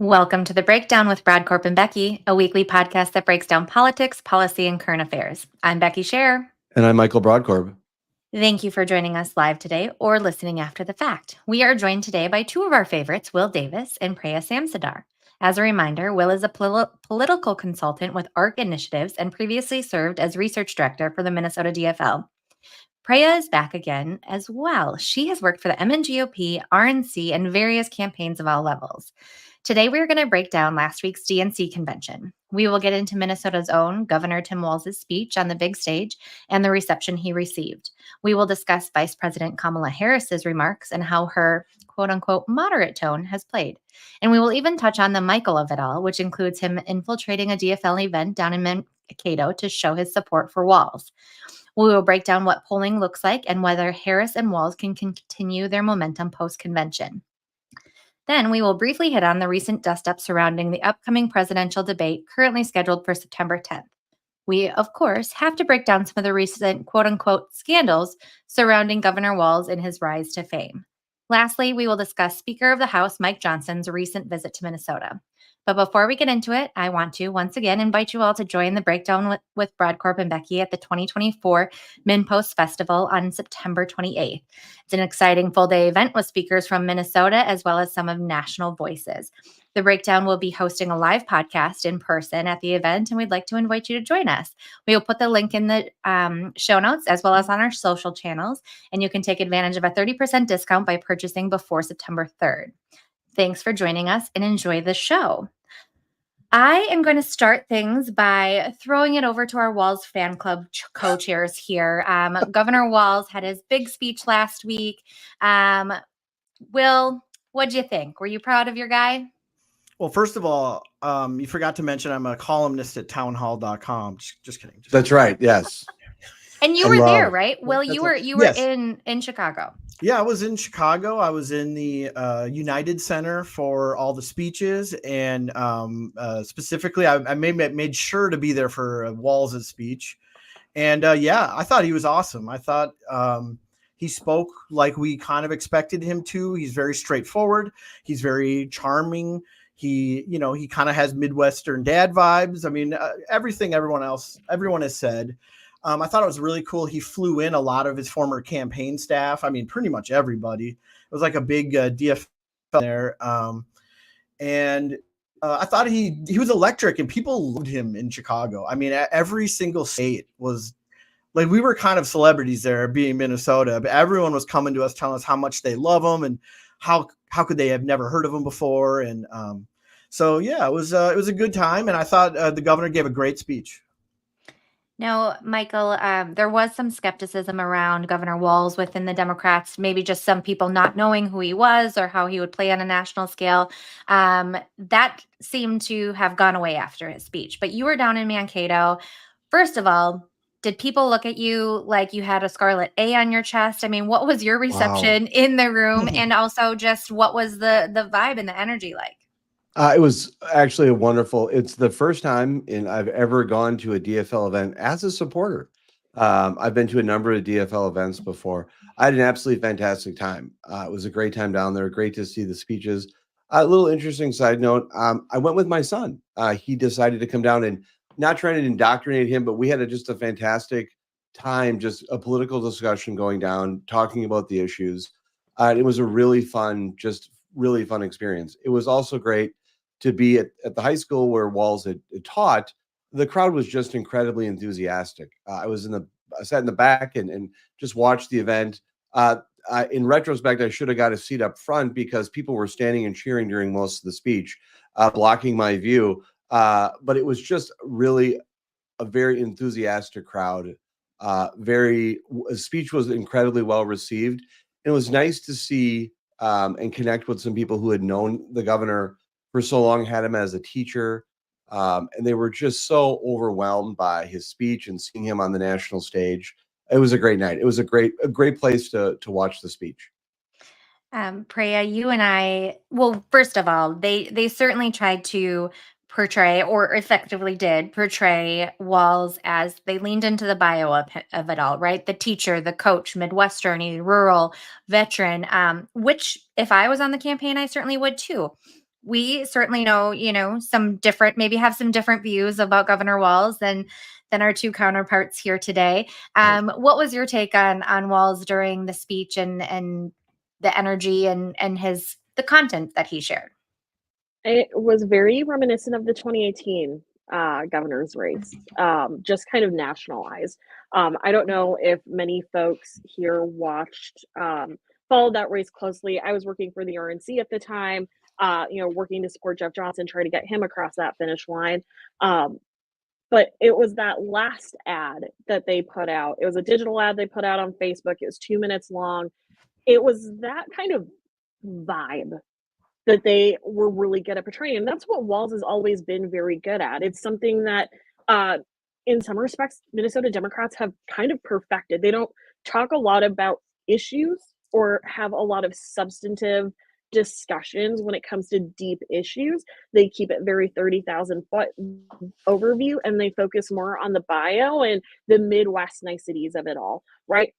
Welcome to The Breakdown with Brodkorb and Becky, a weekly podcast that breaks down politics, policy, and current affairs. I'm Becky Scherr. And I'm Michael Brodkorb. Thank you for joining us live today or listening after the fact. We are joined today by two of our favorites, Will Davis and Preya Samsundar. As a reminder, Will is a political consultant with ARC Initiatives and previously served as research director for the Minnesota DFL. Preya is back again as well. She has worked for the MNGOP, RNC, and various campaigns of all levels. Today, we're going to break down last week's DNC convention. We will get into Minnesota's own Governor Tim Walz's speech on the big stage and the reception he received. We will discuss Vice President Kamala Harris's remarks and how her quote-unquote moderate tone has played. And we will even touch on the Michael of it all, which includes him infiltrating a DFL event down in Mankato to show his support for Walz. We will break down what polling looks like and whether Harris and Walz can continue their momentum post-convention. Then we will briefly hit on the recent dust-up surrounding the upcoming presidential debate currently scheduled for September 10th. We, of course, have to break down some of the recent quote-unquote scandals surrounding Governor Walz and his rise to fame. Lastly, we will discuss Speaker of the House Mike Johnson's recent visit to Minnesota. But before we get into it, I want to once again invite you all to join the Breakdown with Brodkorb and Becky at the 2024 MinPost Festival on September 28th. It's an exciting full-day event with speakers from Minnesota as well as some of national voices. The Breakdown will be hosting a live podcast in person at the event, and we'd like to invite you to join us. We will put the link in the show notes as well as on our social channels, and you can take advantage of a 30% discount by purchasing before September 3rd. Thanks for joining us and enjoy the show. I am going to start things by throwing it over to our Walz fan club co-chairs here. Governor Walz had his big speech last week. Will, what'd you think? Were you proud of your guy? Well, first of all, you forgot to mention I'm a columnist at townhall.com. Just kidding. That's right. Yes. And you were there, right? Will, you were Yes. in Chicago. Yeah, I was in Chicago. I was in the United Center for all the speeches, and specifically, I made sure to be there for Walz's speech. And yeah, I thought he was awesome. I thought he spoke like we kind of expected him to. He's very straightforward. He's very charming. He kind of has Midwestern dad vibes. I mean, everything everyone has said. I thought it was really cool. He flew in a lot of his former campaign staff. I mean, pretty much everybody. It was like a big DFL there. And I thought he was electric, and people loved him in Chicago. I mean, every single state was like, we were kind of celebrities there, being Minnesota, but everyone was coming to us telling us how much they love him and how could they have never heard of him before. And so, yeah, it was a good time. And I thought the governor gave a great speech. Now, Michael, there was some skepticism around Governor Walz within the Democrats, maybe just some people not knowing who he was or how he would play on a national scale. That seemed to have gone away after his speech. But you were down in Mankato. First of all, did people look at you like you had a scarlet A on your chest? I mean, what was your reception in the room? And also just what was the vibe and the energy like? It was actually it's the first time I've ever gone to a DFL event as a supporter. I've been to a number of DFL events before. I had an absolutely fantastic time. It was a great time down there. Great to see the speeches. A little interesting side note. I went with my son. He decided to come down, and not trying to indoctrinate him, but we had just a fantastic time, just a political discussion going down, talking about the issues. It was a really fun experience. It was also great to be at the high school where Walz had taught. The crowd was just incredibly enthusiastic. I sat in the back and just watched the event. In retrospect, I should have got a seat up front because people were standing and cheering during most of the speech, blocking my view. But it was just really a very enthusiastic crowd. Speech was incredibly well received. It was nice to see and connect with some people who had known the governor for so long, had him as a teacher, and they were just so overwhelmed by his speech and seeing him on the national stage. It was a great night. It was a great place to watch the speech. Preya, you and I, well, first of all, they certainly tried to portray, or effectively did portray, Walz as they leaned into the bio of it all, right? The teacher, the coach, Midwestern, rural, veteran, which if I was on the campaign, I certainly would too. we certainly know, some different, maybe have some different views about Governor Walz than our two counterparts here today. Right. What was your take on Walz during the speech and the energy and the content that he shared? It was very reminiscent of the 2018 governor's race, just kind of nationalized. I don't know if many folks here followed that race closely. I was working for the RNC at the time, working to support Jeff Johnson, trying to get him across that finish line. But it was that last ad that they put out. It was a digital ad they put out on Facebook. It was 2 minutes long. It was that kind of vibe that they were really good at portraying. And that's what Walz has always been very good at. It's something that, in some respects, Minnesota Democrats have kind of perfected. They don't talk a lot about issues or have a lot of substantive discussions when it comes to deep issues. They keep it very 30,000 foot overview, and they focus more on the bio and the Midwest niceties of it all, right?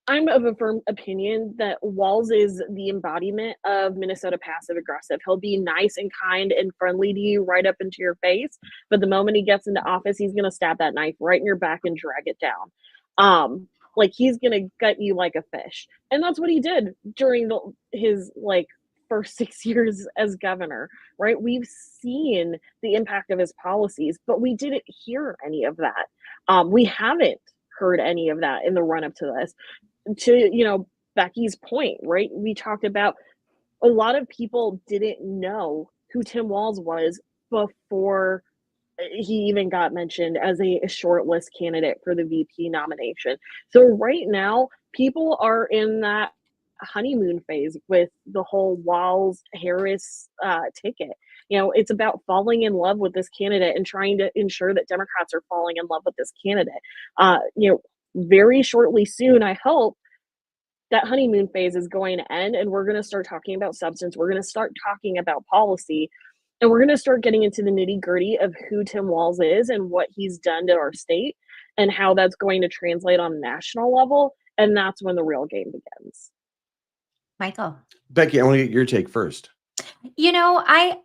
I'm of a firm opinion that Walz is the embodiment of Minnesota passive aggressive. He'll be nice and kind and friendly to you right up into your face, but the moment he gets into office, he's going to stab that knife right in your back and drag it down. Like he's going to gut you like a fish. And that's what he did during his first 6 years as governor, right? We've seen the impact of his policies, but we didn't hear any of that. We haven't heard any of that in the run up to this. To Becky's point, right? We talked about a lot of people didn't know who Tim Walz was before he even got mentioned as a shortlist candidate for the VP nomination. So right now, people are in that honeymoon phase with the whole Walz-Harris ticket. It's about falling in love with this candidate and trying to ensure that Democrats are falling in love with this candidate. Very shortly soon, I hope, that honeymoon phase is going to end and we're going to start talking about substance. We're going to start talking about policy, and we're going to start getting into the nitty-gritty of who Tim Walz is and what he's done to our state and how that's going to translate on a national level. And that's when the real game begins. Michael. Becky, I want to get your take first. I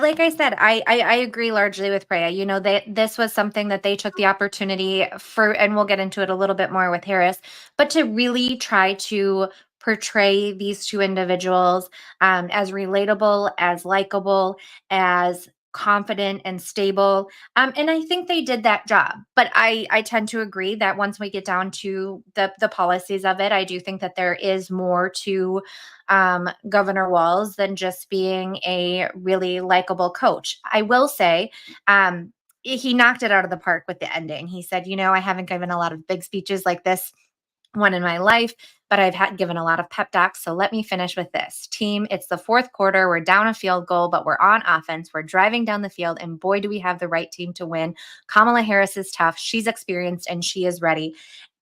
like I said, I agree largely with Preya. This was something that they took the opportunity for, and we'll get into it a little bit more with Harris, but to really try to portray these two individuals as relatable, as likable, as confident and stable. And I think they did that job. But I tend to agree that once we get down to the policies of it, I do think that there is more to Governor Walz than just being a really likable coach. I will say, he knocked it out of the park with the ending. He said, I haven't given a lot of big speeches like this one in my life, but I've given a lot of pep talks. So let me finish with this. Team, it's the fourth quarter. We're down a field goal, but we're on offense. We're driving down the field, and boy, do we have the right team to win. Kamala Harris is tough. She's experienced, and she is ready.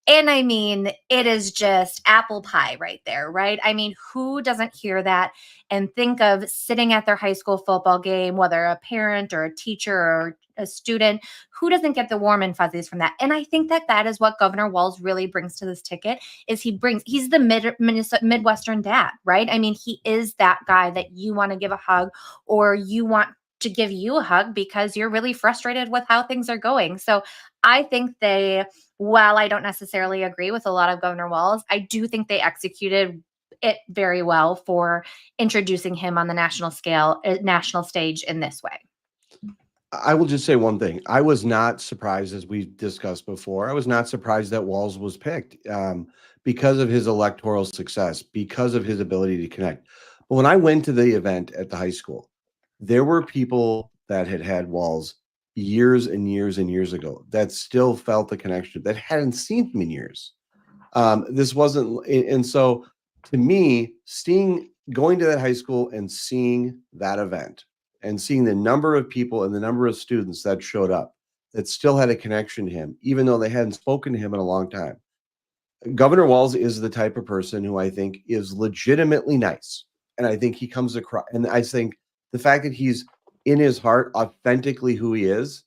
And I mean, it is just apple pie right there, right? I mean, who doesn't hear that and think of sitting at their high school football game, whether a parent or a teacher or a student, who doesn't get the warm and fuzzies from that? And I think that is what Governor Walz really brings to this ticket is he's the Midwestern dad, right? I mean, he is that guy that you want to give a hug or you want to give you a hug because you're really frustrated with how things are going. So I think while I don't necessarily agree with a lot of Governor Walz, I do think they executed it very well for introducing him on the national stage in this way. I will just say one thing. I was not surprised, as we discussed before, I was not surprised that Walz was picked because of his electoral success, because of his ability to connect. But when I went to the event at the high school, there were people that had Walz years and years and years ago that still felt the connection, that hadn't seen him in years. This wasn't, and so to me, going to that high school and seeing that event and seeing the number of people and the number of students that showed up that still had a connection to him, even though they hadn't spoken to him in a long time. Governor Walz is the type of person who I think is legitimately nice. And I think he comes across, and I think the fact that he's in his heart authentically who he is,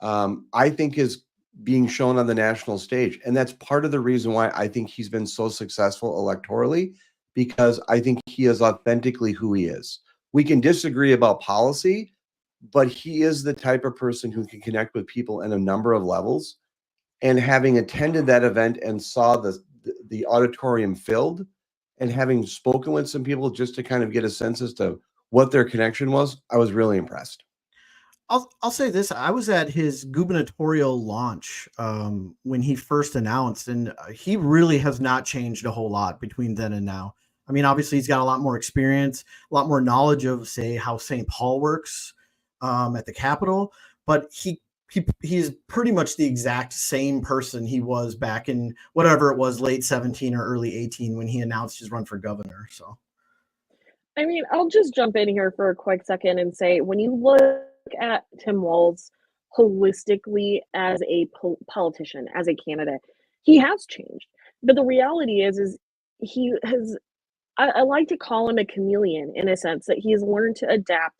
I think is being shown on the national stage. And that's part of the reason why I think he's been so successful electorally, because I think he is authentically who he is. We can disagree about policy, but he is the type of person who can connect with people in a number of levels. And having attended that event and saw the auditorium filled, and having spoken with some people just to kind of get a sense as to what their connection was, I was really impressed. I'll say this. I was at his gubernatorial launch when he first announced, and he really has not changed a whole lot between then and now. I mean, obviously, he's got a lot more experience, a lot more knowledge of, say, how St. Paul works at the Capitol, but he's pretty much the exact same person he was back in whatever it was, late 17 or early 18 when he announced his run for governor. So, I mean, I'll just jump in here for a quick second and say, when you look at Tim Walz holistically as a politician, as a candidate, he has changed. But the reality is he has, I like to call him a chameleon in a sense that he has learned to adapt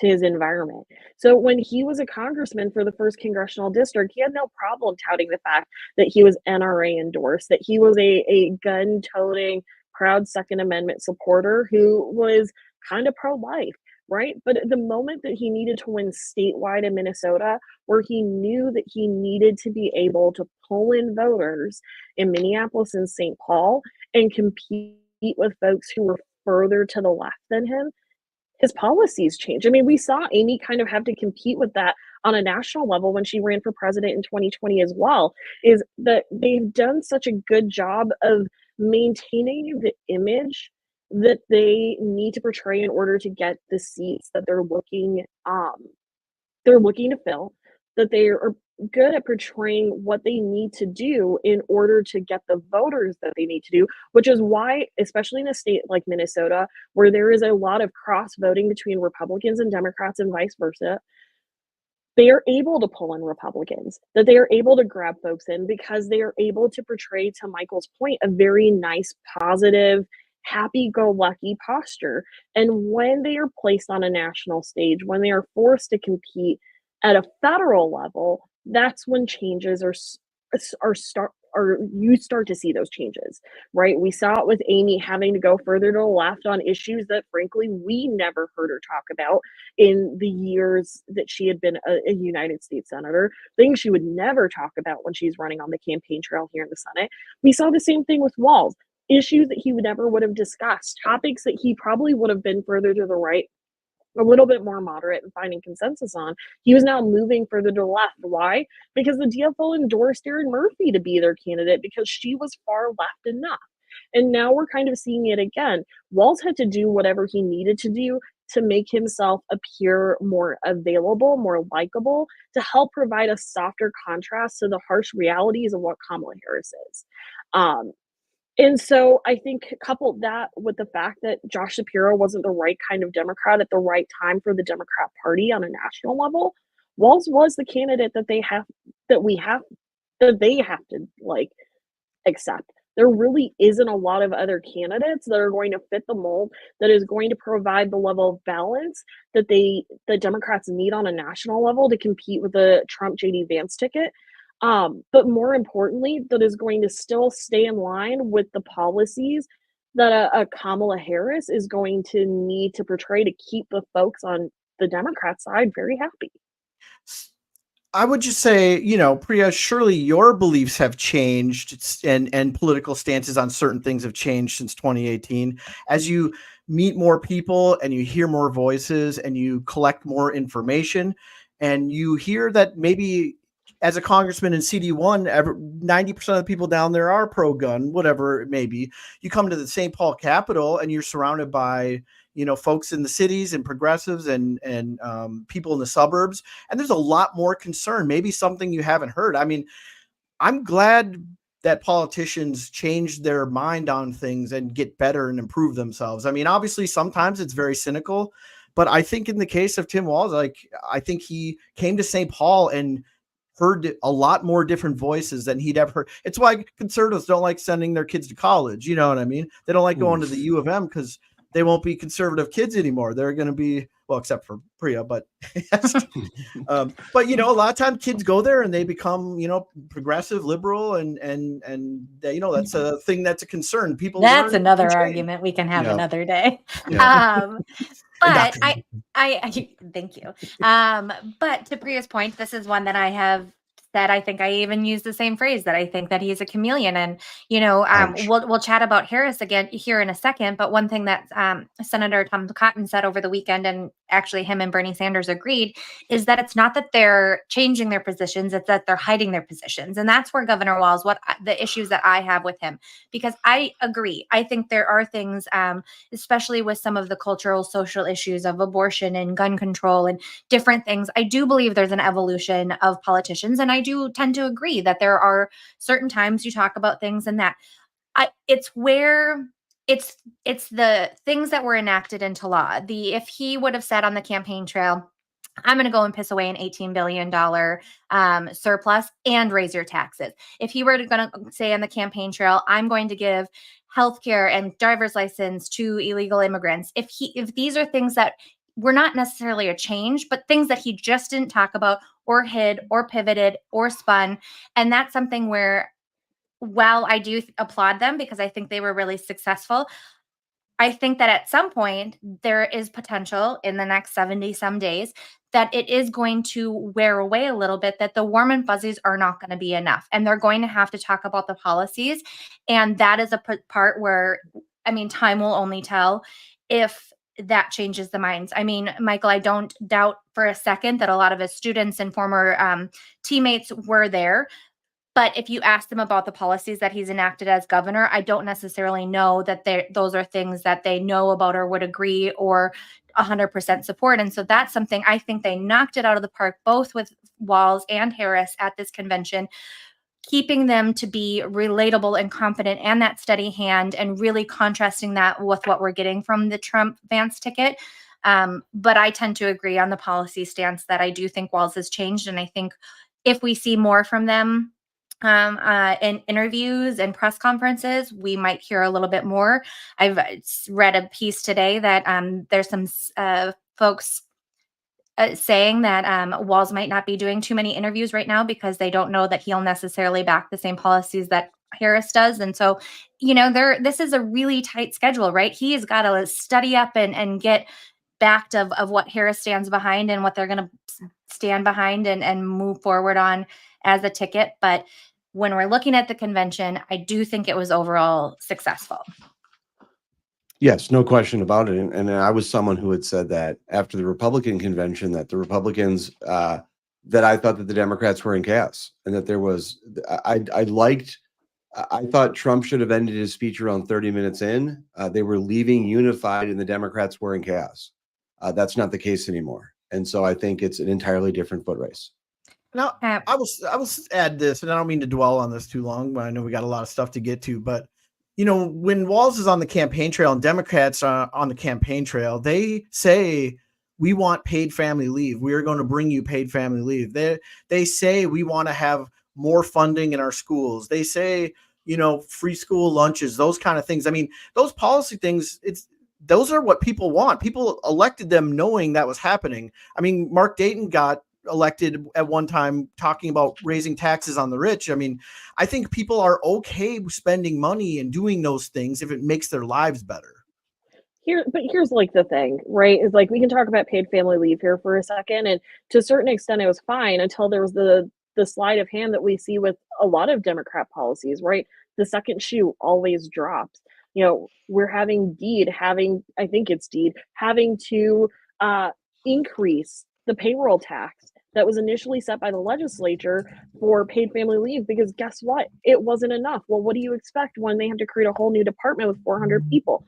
to his environment. So when he was a congressman for the first congressional district, he had no problem touting the fact that he was NRA endorsed, that he was a gun-toting, proud Second Amendment supporter who was kind of pro-life, right? But at the moment that he needed to win statewide in Minnesota, where he knew that he needed to be able to pull in voters in Minneapolis and St. Paul and compete with folks who were further to the left than him, his policies changed. I mean, we saw Amy kind of have to compete with that on a national level when she ran for president in 2020 as well, is that they've done such a good job of maintaining the image that they need to portray in order to get the seats that they're looking to fill, that they are good at portraying what they need to do in order to get the voters that they need to do, which is why, especially in a state like Minnesota, where there is a lot of cross voting between Republicans and Democrats and vice versa, they are able to pull in Republicans, that they are able to grab folks in because they are able to portray, to Michael's point, a very nice, positive, happy-go-lucky posture. And when they are placed on a national stage, when they are forced to compete at a federal level, that's when changes you start to see those changes, right? We saw it with Amy having to go further to the left on issues that, frankly, we never heard her talk about in the years that she had been a United States Senator, things she would never talk about when she's running on the campaign trail here in the Senate. We saw the same thing with Walz, issues that he never would have discussed, topics that he probably would have been further to the right, a little bit more moderate and finding consensus on. He was now moving further to the left. Why? Because the DFL endorsed Erin Murphy to be their candidate because she was far left enough. And now we're kind of seeing it again. Walz had to do whatever he needed to do to make himself appear more available, more likable, to help provide a softer contrast to the harsh realities of what Kamala Harris is. And so I think couple that with the fact that Josh Shapiro wasn't the right kind of Democrat at the right time for the Democrat Party on a national level, Walz was the candidate that they have to like accept. There really isn't a lot of other candidates that are going to fit the mold, that is going to provide the level of balance that the Democrats need on a national level to compete with the Trump JD Vance ticket. But more importantly, that is going to still stay in line with the policies that a Kamala Harris is going to need to portray to keep the folks on the Democrat side very happy. I would just say, Preya, surely your beliefs have changed and political stances on certain things have changed since 2018. As you meet more people and you hear more voices and you collect more information and you hear that maybe as a congressman in CD1, 90% of the people down there are pro-gun, whatever it may be. You come to the St. Paul Capitol and you're surrounded by, folks in the cities and progressives and people in the suburbs. And there's a lot more concern, maybe something you haven't heard. I mean, I'm glad that politicians change their mind on things and get better and improve themselves. I mean, obviously, sometimes it's very cynical, but I think in the case of Tim Walz, I think he came to St. Paul and heard a lot more different voices than he'd ever heard. It's why conservatives don't like sending their kids to college. You know what I mean? They don't like going to the U of M because they won't be conservative kids anymore. They're going to be, well, except for Preya, but a lot of times kids go there and they become, progressive, liberal, and that's a thing that's a concern. People. That's another argument we can have another day. Yeah. But Indoctrination. I thank you. But to Priya's point, this is one that I have said. I think I even use the same phrase that I think that he's a chameleon. And Ouch. we'll chat about Harris again here in a second. But one thing that Senator Tom Cotton said over the weekend, and actually him and Bernie Sanders agreed, is that it's not that they're changing their positions; it's that they're hiding their positions. And that's where Governor Walz, the issues that I have with him, because I agree. I think there are things. Especially with some of the cultural, social issues of abortion and gun control and different things. I do believe there's an evolution of politicians, and I do tend to agree that there are certain times you talk about things and that it's where it's the things that were enacted into law. If he would have said on the campaign trail, I'm going to go and piss away an $18 billion surplus and raise your taxes. If he were going to say on the campaign trail, I'm going to give healthcare and driver's license to illegal immigrants. If these are things that were not necessarily a change, but things that he just didn't talk about or hid or pivoted or spun. And that's something where, while I do applaud them because I think they were really successful, I think that at some point there is potential in the next 70 some days that it is going to wear away a little bit, that the warm and fuzzies are not going to be enough. And they're going to have to talk about the policies. And that is a part where, I mean, time will only tell if that changes the minds. I mean, Michael, I don't doubt for a second that a lot of his students and former teammates were there. But if you ask them about the policies that he's enacted as governor, I don't necessarily know that those are things that they know about or would agree or 100% support. And so that's something I think they knocked it out of the park, both with Walz and Harris at this convention, keeping them to be relatable and confident and that steady hand, and really contrasting that with what we're getting from the Trump-Vance ticket. But I tend to agree on the policy stance that I do think Walz has changed. And I think if we see more from them, in interviews and press conferences, we might hear a little bit more. I've read a piece today that there's some folks saying that Walz might not be doing too many interviews right now because they don't know that he'll necessarily back the same policies that Harris does. And so, this is a really tight schedule, right? He has got to study up and get backed of what Harris stands behind and what they're going to stand behind and move forward on as a ticket. But when we're looking at the convention, I do think it was overall successful. Yes, no question about it. And I was someone who had said that after the Republican convention, that the Republicans, that I thought that the Democrats were in chaos, and that there was, I thought Trump should have ended his speech around 30 minutes in. They were leaving unified and the Democrats were in chaos. That's not the case anymore. And so I think it's an entirely different foot race. Now, I will add this, and I don't mean to dwell on this too long, but I know we got a lot of stuff to get to. But, when Walz is on the campaign trail and Democrats are on the campaign trail, they say, we want paid family leave. We are going to bring you paid family leave. They say we want to have more funding in our schools. They say, free school lunches, those kind of things. I mean, those policy things, those are what people want. People elected them knowing that was happening. I mean, Mark Dayton got elected at one time talking about raising taxes on the rich. I mean, I think people are okay spending money and doing those things if it makes their lives better. Here's like the thing, right? Is like, we can talk about paid family leave here for a second, and to a certain extent it was fine until there was the sleight of hand that we see with a lot of Democrat policies, right? The second shoe always drops. We're having I think it's Deed having to increase the payroll tax that was initially set by the legislature for paid family leave, because guess what? It wasn't enough. Well, what do you expect when they have to create a whole new department with 400 people?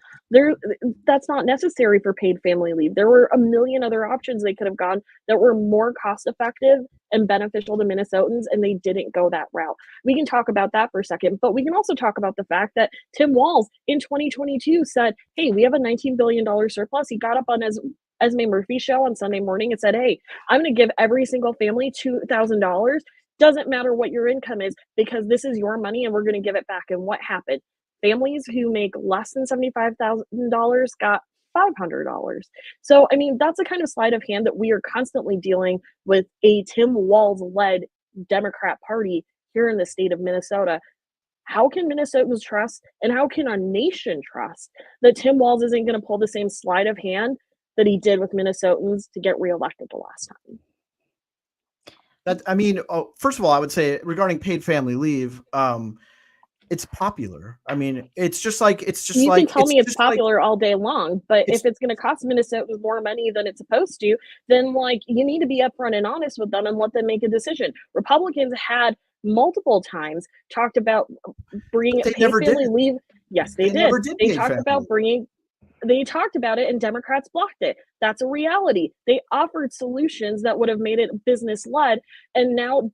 That's not necessary for paid family leave. There were a million other options they could have gone that were more cost effective and beneficial to Minnesotans, and they didn't go that route. We can talk about that for a second, but we can also talk about the fact that Tim Walz in 2022 said, hey, we have a $19 billion surplus. He got up on Esme Murphy's show on Sunday morning and said, hey, I'm going to give every single family $2,000. Doesn't matter what your income is, because this is your money and we're going to give it back. And what happened? Families who make less than $75,000 got $500. So, I mean, that's the kind of sleight of hand that we are constantly dealing with a Tim Walz-led Democrat Party here in the state of Minnesota. How can Minnesotans trust, and how can our nation trust, that Tim Walz isn't going to pull the same sleight of hand that he did with Minnesotans to get reelected the last time. First of all, I would say regarding paid family leave, it's popular. I mean, it's just like you can tell me it's popular all day long, but if it's going to cost Minnesotans more money than it's supposed to, then like you need to be upfront and honest with them and let them make a decision. Republicans had multiple times talked about bringing paid family leave. Yes, they did. They talked about bringing. They talked about it and Democrats blocked it. That's a reality. They offered solutions that would have made it business-led, and now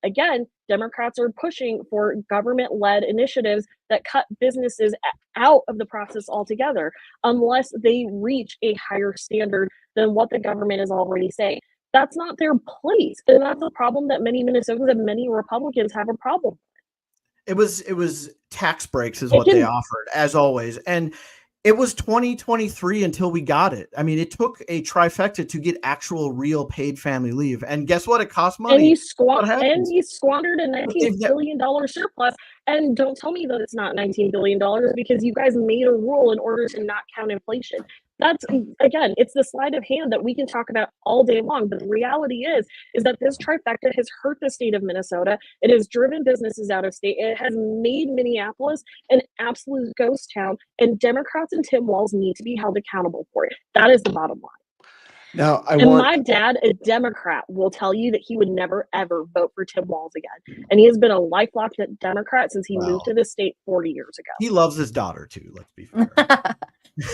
again, Democrats are pushing for government-led initiatives that cut businesses out of the process altogether unless they reach a higher standard than what the government is already saying. That's not their place, and that's a problem that many Minnesotans and many Republicans have a problem with. It was tax breaks is what they offered, as always, and it was 2023 until we got it. I mean, it took a trifecta to get actual real paid family leave. And guess what? It cost money. And he squandered a $19 billion surplus. And don't tell me that it's not $19 billion because you guys made a rule in order to not count inflation. That's, again, it's the sleight of hand that we can talk about all day long. But the reality is that this trifecta has hurt the state of Minnesota. It has driven businesses out of state. It has made Minneapolis an absolute ghost town. And Democrats and Tim Walz need to be held accountable for it. That is the bottom line. Now, my dad, a Democrat, will tell you that he would never, ever vote for Tim Walz again. And he has been a lifelong Democrat since he moved to the state 40 years ago. He loves his daughter, too. Let's be fair.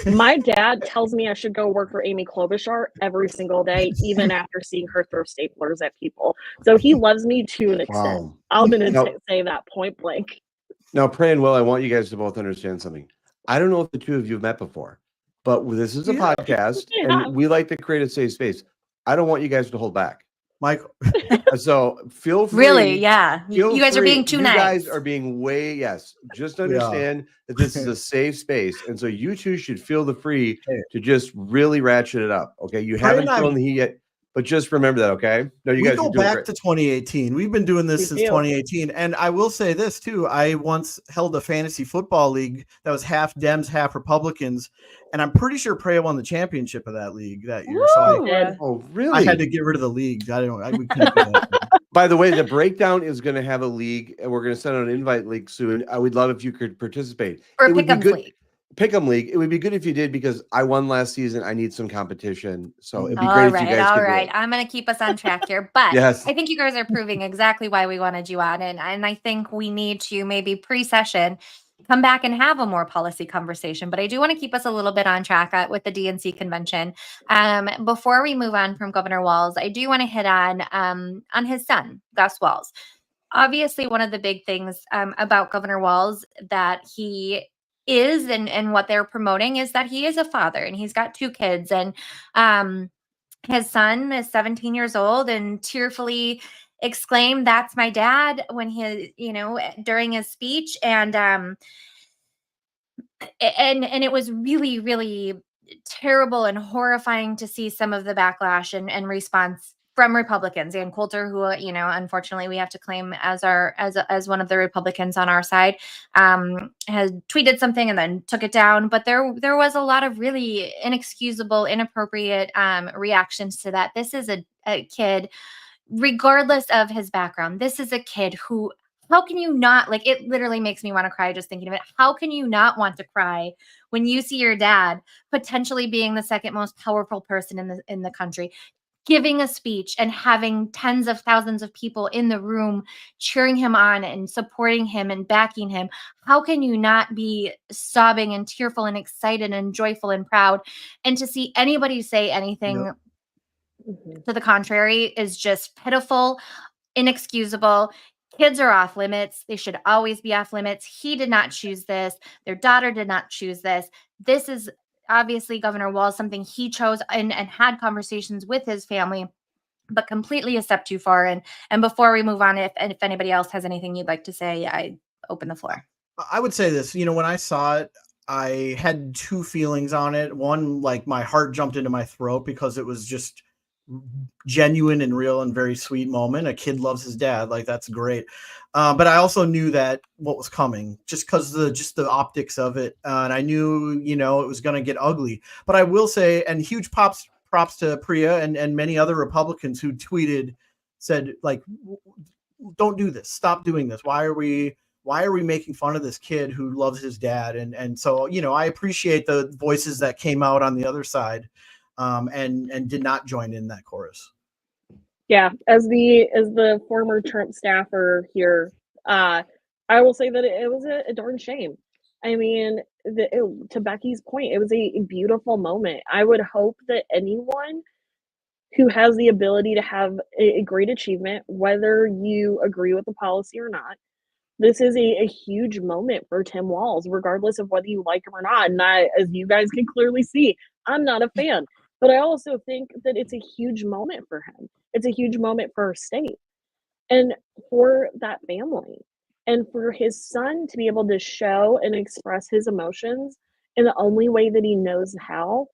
My dad tells me I should go work for Amy Klobuchar every single day, even after seeing her throw staplers at people. So he loves me to an extent. Wow. I'm going to say that point blank. Now, Preya and Will, I want you guys to both understand something. I don't know if the two of you have met before, but this is a podcast, and we like to create a safe space. I don't want you guys to hold back. Michael. So feel free. Really? Yeah. You guys are being too nice. You guys are being just understand that this is a safe space. And so you two should feel the free to just really ratchet it up. Okay. You haven't shown the heat yet, but just remember that. Okay. No, you guys go back to 2018. We've been doing this since 2018. And I will say this too. I once held a fantasy football league that was half Dems, half Republicans. And I'm pretty sure Preya won the championship of that league that year. So really? I had to get rid of the league. I don't know. We couldn't do that. By the way, the breakdown is going to have a league, and we're going to send out an invite link soon. I would love if you could participate. Or Pick'em League. Pick'em League. It would be good if you did because I won last season. I need some competition. So it'd be great if you guys could do it. All right. I'm going to keep us on track here. But I think you guys are proving exactly why we wanted you on. And I think we need to maybe pre-session come back and have a more policy conversation. But I do want to keep us a little bit on track with the DNC convention. Before we move on from Governor Walz, I do want to hit on his son, Gus Walz. Obviously, one of the big things about Governor Walz that he is and what they're promoting is that he is a father and he's got 2 kids. And his son is 17 years old and tearfully exclaimed, "That's my dad," when during his speech. And it was really, really terrible and horrifying to see some of the backlash and response from Republicans. And Coulter, who, unfortunately we have to claim as one of the Republicans on our side, has tweeted something and then took it down. But there was a lot of really inexcusable, inappropriate reactions to that. This is a kid, regardless of his background, this is a kid who, how can you not, like, it literally makes me want to cry just thinking of it. How can you not want to cry when you see your dad potentially being the second most powerful person in the country, giving a speech and having tens of thousands of people in the room cheering him on and supporting him and backing him? How can you not be sobbing and tearful and excited and joyful and proud? And to see anybody say anything to the contrary is just pitiful, inexcusable. Kids are off limits. They should always be off limits. He did not choose this. Their daughter did not choose this. This is obviously Governor Walz, something he chose and had conversations with his family, but completely a step too far. And before we move on, if anybody else has anything you'd like to say, I open the floor. I would say this, when I saw it, I had 2 feelings on it. One, like my heart jumped into my throat because it was just genuine and real and very sweet moment. A kid loves his dad. Like, that's great. But I also knew that what was coming just because the optics of it. And I knew, it was going to get ugly. But I will say, and huge props to Preya and many other Republicans who said, like, don't do this. Stop doing this. Why are we making fun of this kid who loves his dad? And so, I appreciate the voices that came out on the other side, and did not join in that chorus. Yeah, as the former Trump staffer here, I will say that it was a darn shame. I mean, to Becky's point, it was a beautiful moment. I would hope that anyone who has the ability to have a great achievement, whether you agree with the policy or not, this is a huge moment for Tim Walz, regardless of whether you like him or not. And as you guys can clearly see, I'm not a fan. But I also think that it's a huge moment for him. It's a huge moment for our state and for that family. And for his son to be able to show and express his emotions in the only way that he knows how,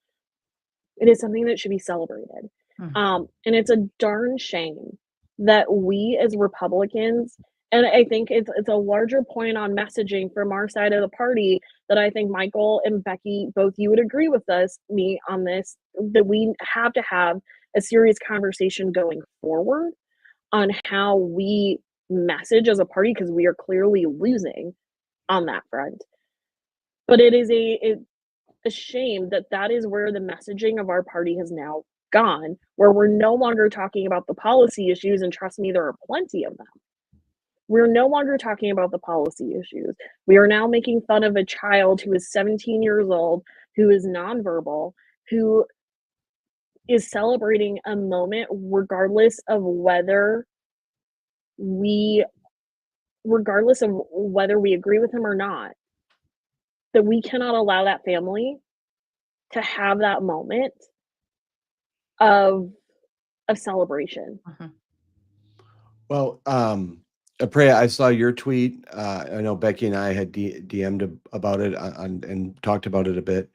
it is something that should be celebrated. And it's a darn shame that we as Republicans, and I think it's a larger point on messaging from our side of the party that I think Michael and Becky, both you would agree with me on this, that we have to have a serious conversation going forward on how we message as a party, because we are clearly losing on that front. But it is a shame that is where the messaging of our party has now gone, where we're no longer talking about the policy issues, and trust me, there are plenty of them. We're no longer talking about the policy issues. We are now making fun of a child who is 17 years old, who is nonverbal, who is celebrating a moment regardless of whether we agree with him or not, that we cannot allow that family to have that moment of celebration. Well, Preya, I saw your tweet. I know Becky and I had DM'd about it and talked about it a bit.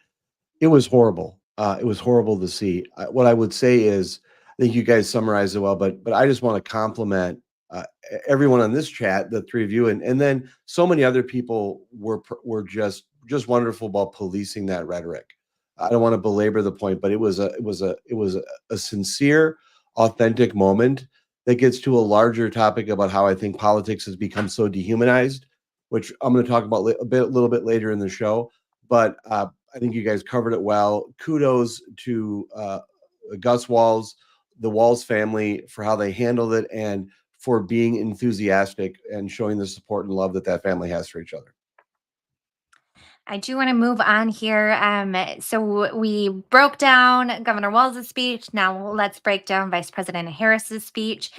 It was horrible. It was horrible to see. What I would say is, I think you guys summarized it well, but I just want to compliment everyone on this chat, the three of you, and then so many other people were just wonderful about policing that rhetoric. I don't want to belabor the point, but it was a sincere, authentic moment that gets to a larger topic about how I think politics has become so dehumanized, which I'm going to talk about a little bit later in the show. But I think you guys covered it well. Kudos to Gus Walz, the Walz family, for how they handled it and for being enthusiastic and showing the support and love that family has for each other. I do want to move on here. So we broke down Governor Walz's speech. Now let's break down Vice President Harris's speech.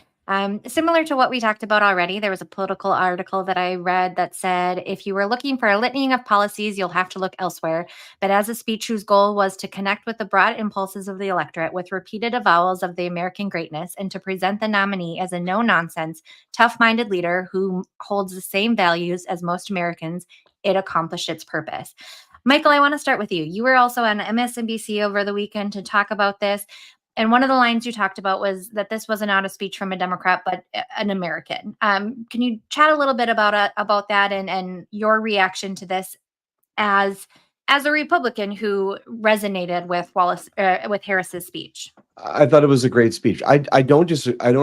Similar to what we talked about already, there was a political article that I read that said, if you were looking for a litany of policies, you'll have to look elsewhere. But as a speech whose goal was to connect with the broad impulses of the electorate with repeated avowals of the American greatness and to present the nominee as a no-nonsense, tough-minded leader who holds the same values as most Americans, it accomplished its purpose. Michael, I want to start with you. You were also on MSNBC over the weekend to talk about this. And one of the lines you talked about was that this was not a speech from a Democrat, but an American. Can you chat a little bit about that and your reaction to this as a Republican who resonated with Harris's speech? I thought it was a great speech. I don't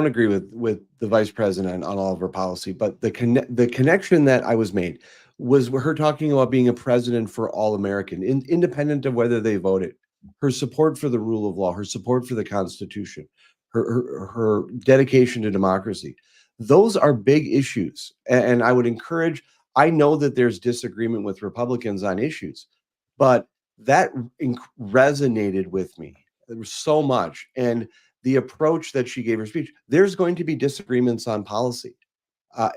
agree with the vice president on all of her policy, but the connection that I was made was her talking about being a president for all American, independent of whether they voted. Her support for the rule of law, her support for the Constitution, her dedication to democracy. Those are big issues. And I would encourage, I know that there's disagreement with Republicans on issues, but that resonated with me. There was so much. And the approach that she gave her speech, there's going to be disagreements on policy.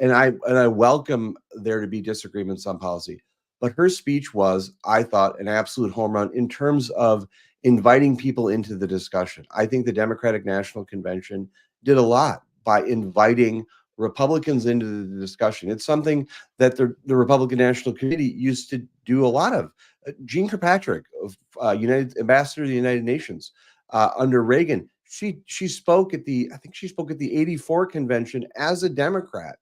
And I welcome there to be disagreements on policy. But her speech was, I thought, an absolute home run in terms of inviting people into the discussion. I think the Democratic National Convention did a lot by inviting Republicans into the discussion. It's something that the Republican National Committee used to do a lot of. Jeane Kirkpatrick, Ambassador to the United Nations, under Reagan, she spoke at the, I think she spoke at the 84 convention as a Democrat.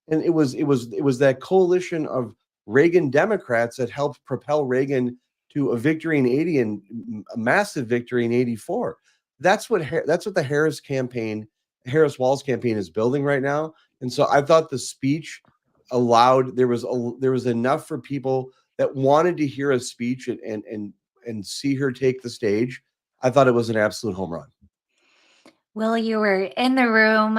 And it was that coalition of Reagan Democrats that helped propel Reagan to a victory in 80 and a massive victory in 84. That's what the Harris Walz campaign is building right now. And so I thought the speech allowed, there was enough for people that wanted to hear a speech and see her take the stage. I thought it was an absolute home run. Will, you were in the room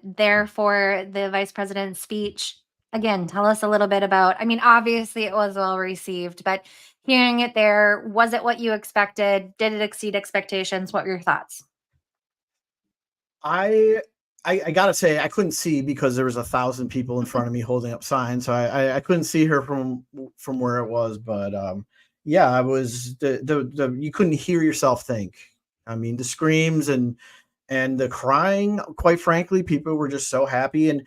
there for the vice president's speech. Again, tell us a little bit about, I mean, obviously it was well received, but hearing it there, was it what you expected? Did it exceed expectations? What were your thoughts? I gotta say, I couldn't see because there was 1,000 people in front of me holding up signs, so I couldn't see her from where it was. But yeah, I was the you couldn't hear yourself think. I mean, the screams and the crying. Quite frankly, people were just so happy, and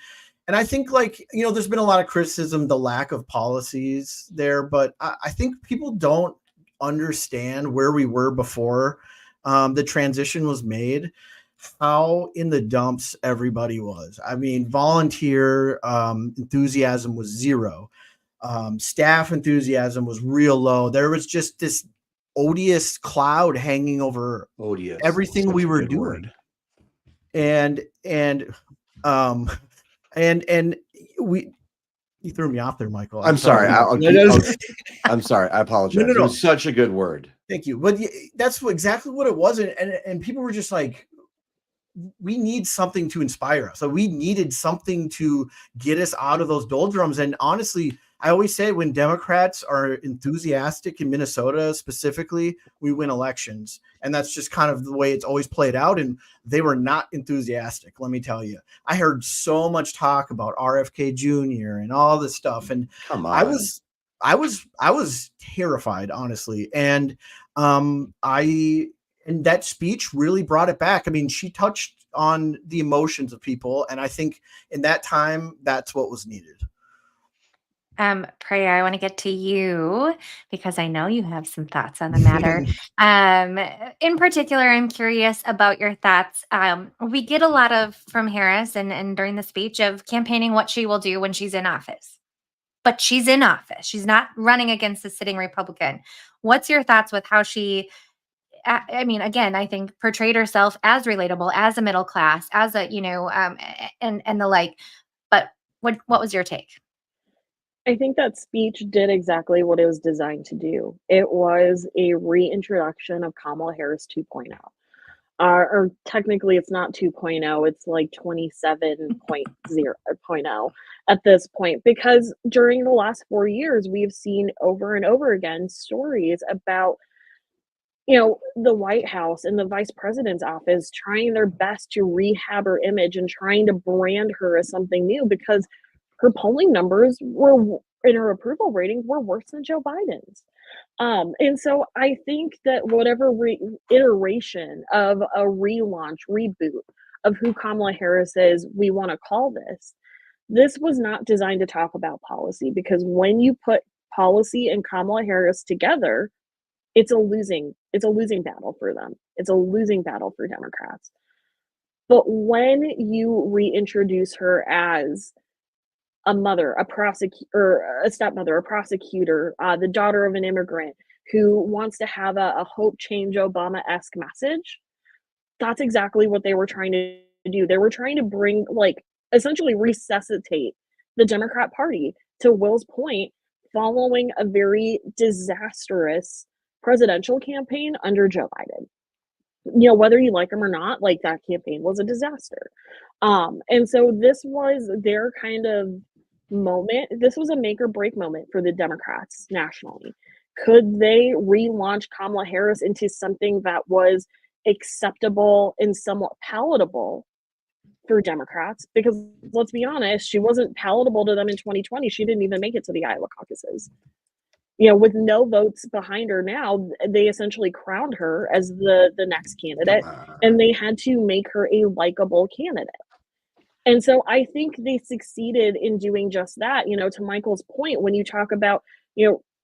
I think, like, there's been a lot of criticism, the lack of policies there, but I think people don't understand where we were before the transition was made. How in the dumps everybody was. I mean, volunteer enthusiasm was zero. Staff enthusiasm was real low. There was just this odious cloud hanging over everything we were doing. And you threw me off there, Michael. I'm sorry. I'm sorry. I apologize. No. It was such a good word. Thank you. But that's exactly what it was. And people were just like, we need something to inspire us. So we needed something to get us out of those doldrums. And honestly, I always say, when Democrats are enthusiastic in Minnesota specifically, we win elections. And that's just kind of the way it's always played out. And they were not enthusiastic, let me tell you. I heard so much talk about RFK Jr. and all this stuff. And come on. I was terrified, honestly. And and that speech really brought it back. I mean, she touched on the emotions of people. And I think in that time, that's what was needed. Preya, I want to get to you because I know you have some thoughts on the matter. In particular, I'm curious about your thoughts. We get a lot from Harris and during the speech of campaigning what she will do when she's in office. But she's in office. She's not running against the sitting Republican. What's your thoughts with how she, I mean, again, I think portrayed herself as relatable, as a middle class, as a, and the like. But what was your take? I think that speech did exactly what it was designed to do. It was a reintroduction of Kamala Harris 2.0. Or technically it's not 2.0, it's like 27.0 at this point, because during the last 4 years, we've seen over and over again stories about the White House and the vice president's office trying their best to rehab her image and trying to brand her as something new, because her polling numbers were, and her approval ratings were, worse than Joe Biden's. And so I think that whatever iteration of a relaunch, reboot of who Kamala Harris is, we want to call this was not designed to talk about policy, because when you put policy and Kamala Harris together, it's a losing battle for them. It's a losing battle for Democrats. But when you reintroduce her as a mother, a prosecutor, a stepmother, a prosecutor, the daughter of an immigrant who wants to have a hope change Obama-esque message, that's exactly what they were trying to do. They were trying to bring, essentially resuscitate the Democrat Party, to Will's point, following a very disastrous presidential campaign under Joe Biden. Whether you like him or not, that campaign was a disaster. And so this was their kind of moment. This was a make or break moment for the Democrats nationally. Could they relaunch Kamala Harris into something that was acceptable and somewhat palatable for Democrats? Because let's be honest, she wasn't palatable to them in 2020. She didn't even make it to the Iowa caucuses. With no votes behind her now, they essentially crowned her as the next candidate, and they had to make her a likable candidate. And so I think they succeeded in doing just that. To Michael's point, when you talk about,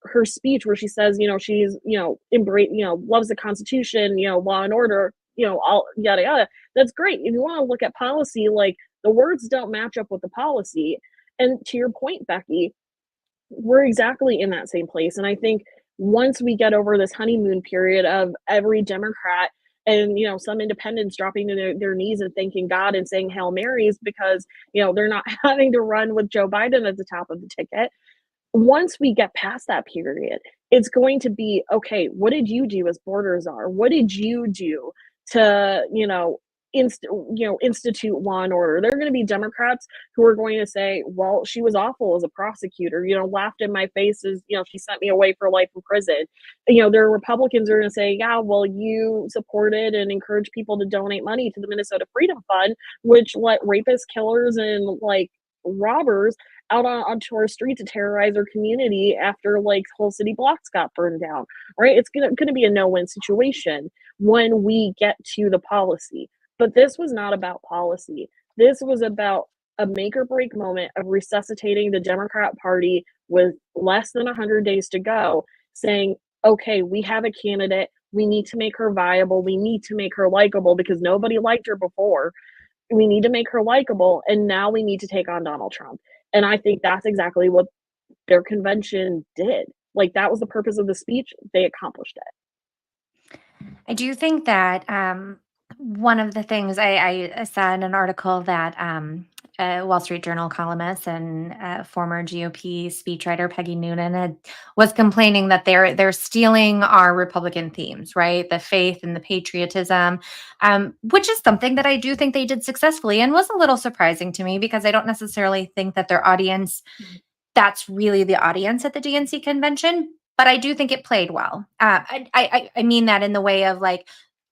her speech where she says, she's, loves the Constitution, law and order, all yada yada. That's great. If you want to look at policy, like the words don't match up with the policy. And to your point, Becky, we're exactly in that same place. And I think once we get over this honeymoon period of every Democrat and some independents dropping to their knees and thanking God and saying Hail Marys because they're not having to run with Joe Biden at the top of the ticket. Once we get past that period, it's going to be, okay, what did you do as border czar? What did you do to, institute law and order? There are going to be Democrats who are going to say, well, she was awful as a prosecutor, laughed in my face as, she sent me away for life in prison. There are Republicans who are going to say, yeah, well, you supported and encouraged people to donate money to the Minnesota Freedom Fund, which let rapists, killers, and robbers out onto our street to terrorize our community after whole city blocks got burned down, right? It's gonna be a no-win situation when we get to the policy. But this was not about policy. This was about a make or break moment of resuscitating the Democrat Party with less than 100 days to go, saying, okay, we have a candidate. We need to make her viable. We need to make her likable because nobody liked her before. We need to make her likable, and now we need to take on Donald Trump. And I think that's exactly what their convention did. That was the purpose of the speech. They accomplished it. I do think that one of the things I saw in an article that a Wall Street Journal columnist and former GOP speechwriter Peggy Noonan was complaining that they're stealing our Republican themes, right? The faith and the patriotism, which is something that I do think they did successfully and was a little surprising to me because I don't necessarily think that their audience, that's really the audience at the DNC convention. But I do think it played well. I mean that in the way of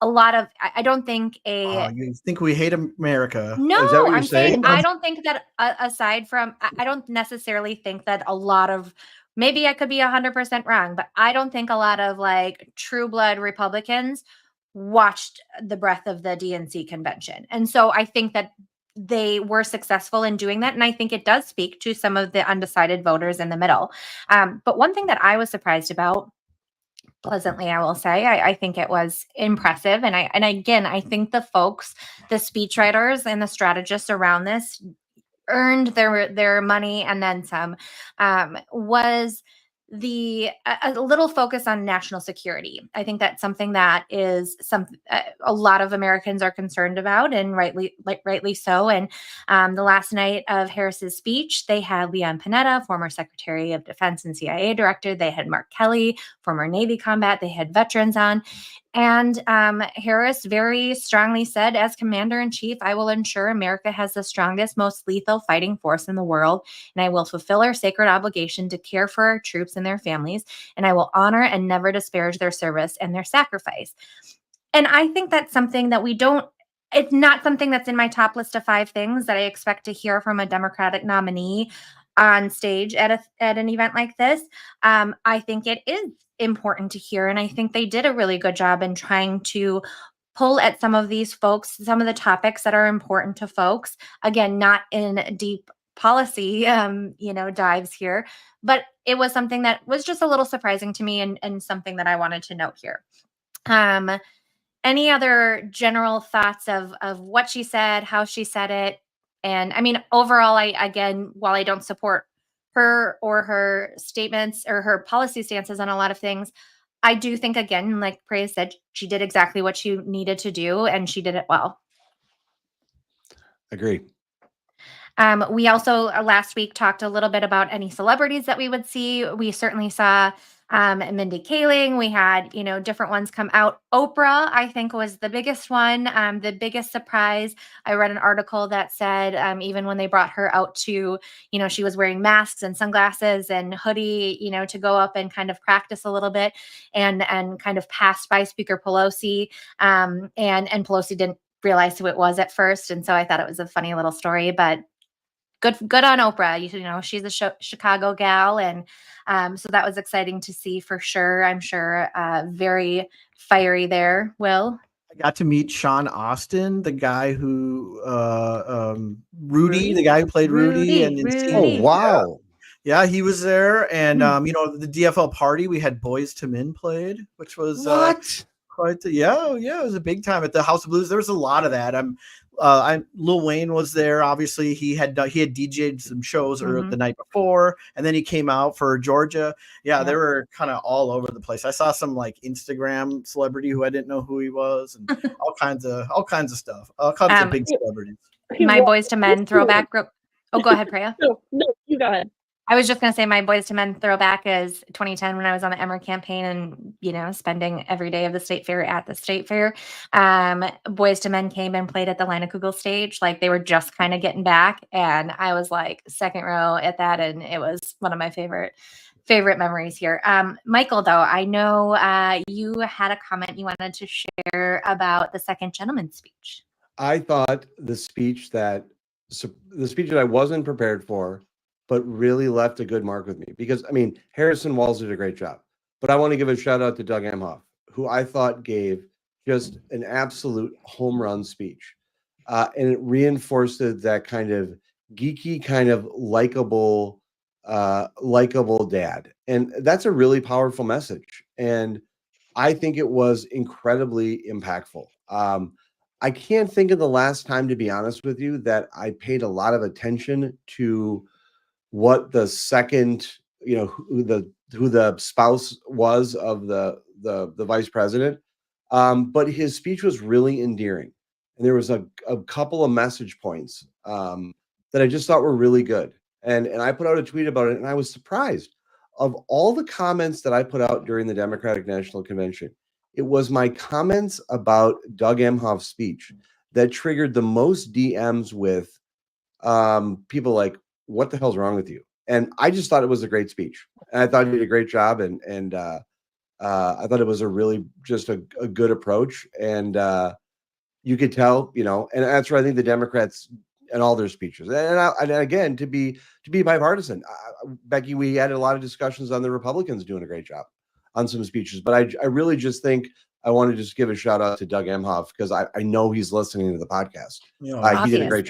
a lot of, I don't think you think we hate America? No, Is that what you're I'm saying saying? I don't think that aside from, I don't necessarily think that a lot of, maybe I could be 100% wrong, but I don't think a lot of true blood Republicans watched the breadth of the DNC convention. And so I think that they were successful in doing that. And I think it does speak to some of the undecided voters in the middle. But one thing that I was surprised about, pleasantly, I will say, I think it was impressive. And again, I think the folks, the speechwriters and the strategists around this earned their money and then some, was a little focus on national security. I think that's something that is a lot of Americans are concerned about, and rightly so. And the last night of Harris's speech, they had Leon Panetta, former Secretary of Defense and CIA director. They had Mark Kelly, former Navy combat. They had veterans on. And Harris very strongly said, as commander-in-chief, I will ensure America has the strongest, most lethal fighting force in the world, and I will fulfill our sacred obligation to care for our troops and their families, and I will honor and never disparage their service and their sacrifice. And I think that's something that it's not something that's in my top list of 5 things that I expect to hear from a Democratic nominee on stage at an event like this. I think it is important to hear, and I think they did a really good job in trying to pull at some of these folks, some of the topics that are important to folks. Again, not in deep policy, dives here, but it was something that was just a little surprising to me and something that I wanted to note here. Any other general thoughts of what she said, how she said it? And I mean, overall, while I don't support her or her statements or her policy stances on a lot of things, I do think, again, like Preya said, she did exactly what she needed to do, and she did it well. Agree. We also last week talked a little bit about any celebrities that we would see. We certainly saw Mindy Kaling. We had, different ones come out. Oprah, I think, was the biggest one. The biggest surprise. I read an article that said even when they brought her out to, she was wearing masks and sunglasses and hoodie, to go up and kind of practice a little bit and kind of passed by Speaker Pelosi. And Pelosi didn't realize who it was at first. And so I thought it was a funny little story, but good on Oprah. She's a Chicago gal. And so that was exciting to see for sure. I'm sure very fiery there, Will. I got to meet Sean Austin, the guy who Rudy, the guy who played Rudy. Oh, wow. Yeah, he was there. And the DFL party, we had Boys to Men played, which was Yeah, it was a big time at the House of Blues. There was a lot of that. Lil Wayne was there. Obviously, he had DJ'd some shows the night before, and then he came out for Georgia. Yeah, they were kind of all over the place. I saw some like Instagram celebrity who I didn't know who he was, and all kinds of stuff. All kinds of big celebrities. My Boys to Men throwback. Oh, go ahead, Preya. No, you go ahead. I was just going to say my Boys to Men throwback is 2010 when I was on the Emmer campaign and, spending every day of the state fair at the state fair. Boys to Men came and played at the Kugel stage. Like they were just kind of getting back. And I was like second row at that. And it was one of my favorite memories here. Michael, though, I know you had a comment you wanted to share about the second gentleman's speech. I thought the speech that I wasn't prepared for, but really left a good mark with me because, Harrison Walls did a great job. But I want to give a shout out to Doug Emhoff, who I thought gave just an absolute home run speech. And it reinforced that kind of geeky, kind of likable dad. And that's a really powerful message. And I think it was incredibly impactful. I can't think of the last time, to be honest with you, that I paid a lot of attention to what the second, who the spouse was of the vice president. But his speech was really endearing. And there was a couple of message points that I just thought were really good. And I put out a tweet about it, and I was surprised. Of all the comments that I put out during the Democratic National Convention, it was my comments about Doug Emhoff's speech that triggered the most DMs with people like, what the hell's wrong with you? And I just thought it was a great speech. And I thought he did a great job. And I thought it was a really just a good approach. And you could tell, and that's where I think the Democrats and all their speeches. And again, to be bipartisan, Becky, we had a lot of discussions on the Republicans doing a great job on some speeches. But I really just think I want to just give a shout out to Doug Emhoff because I know he's listening to the podcast. He did a great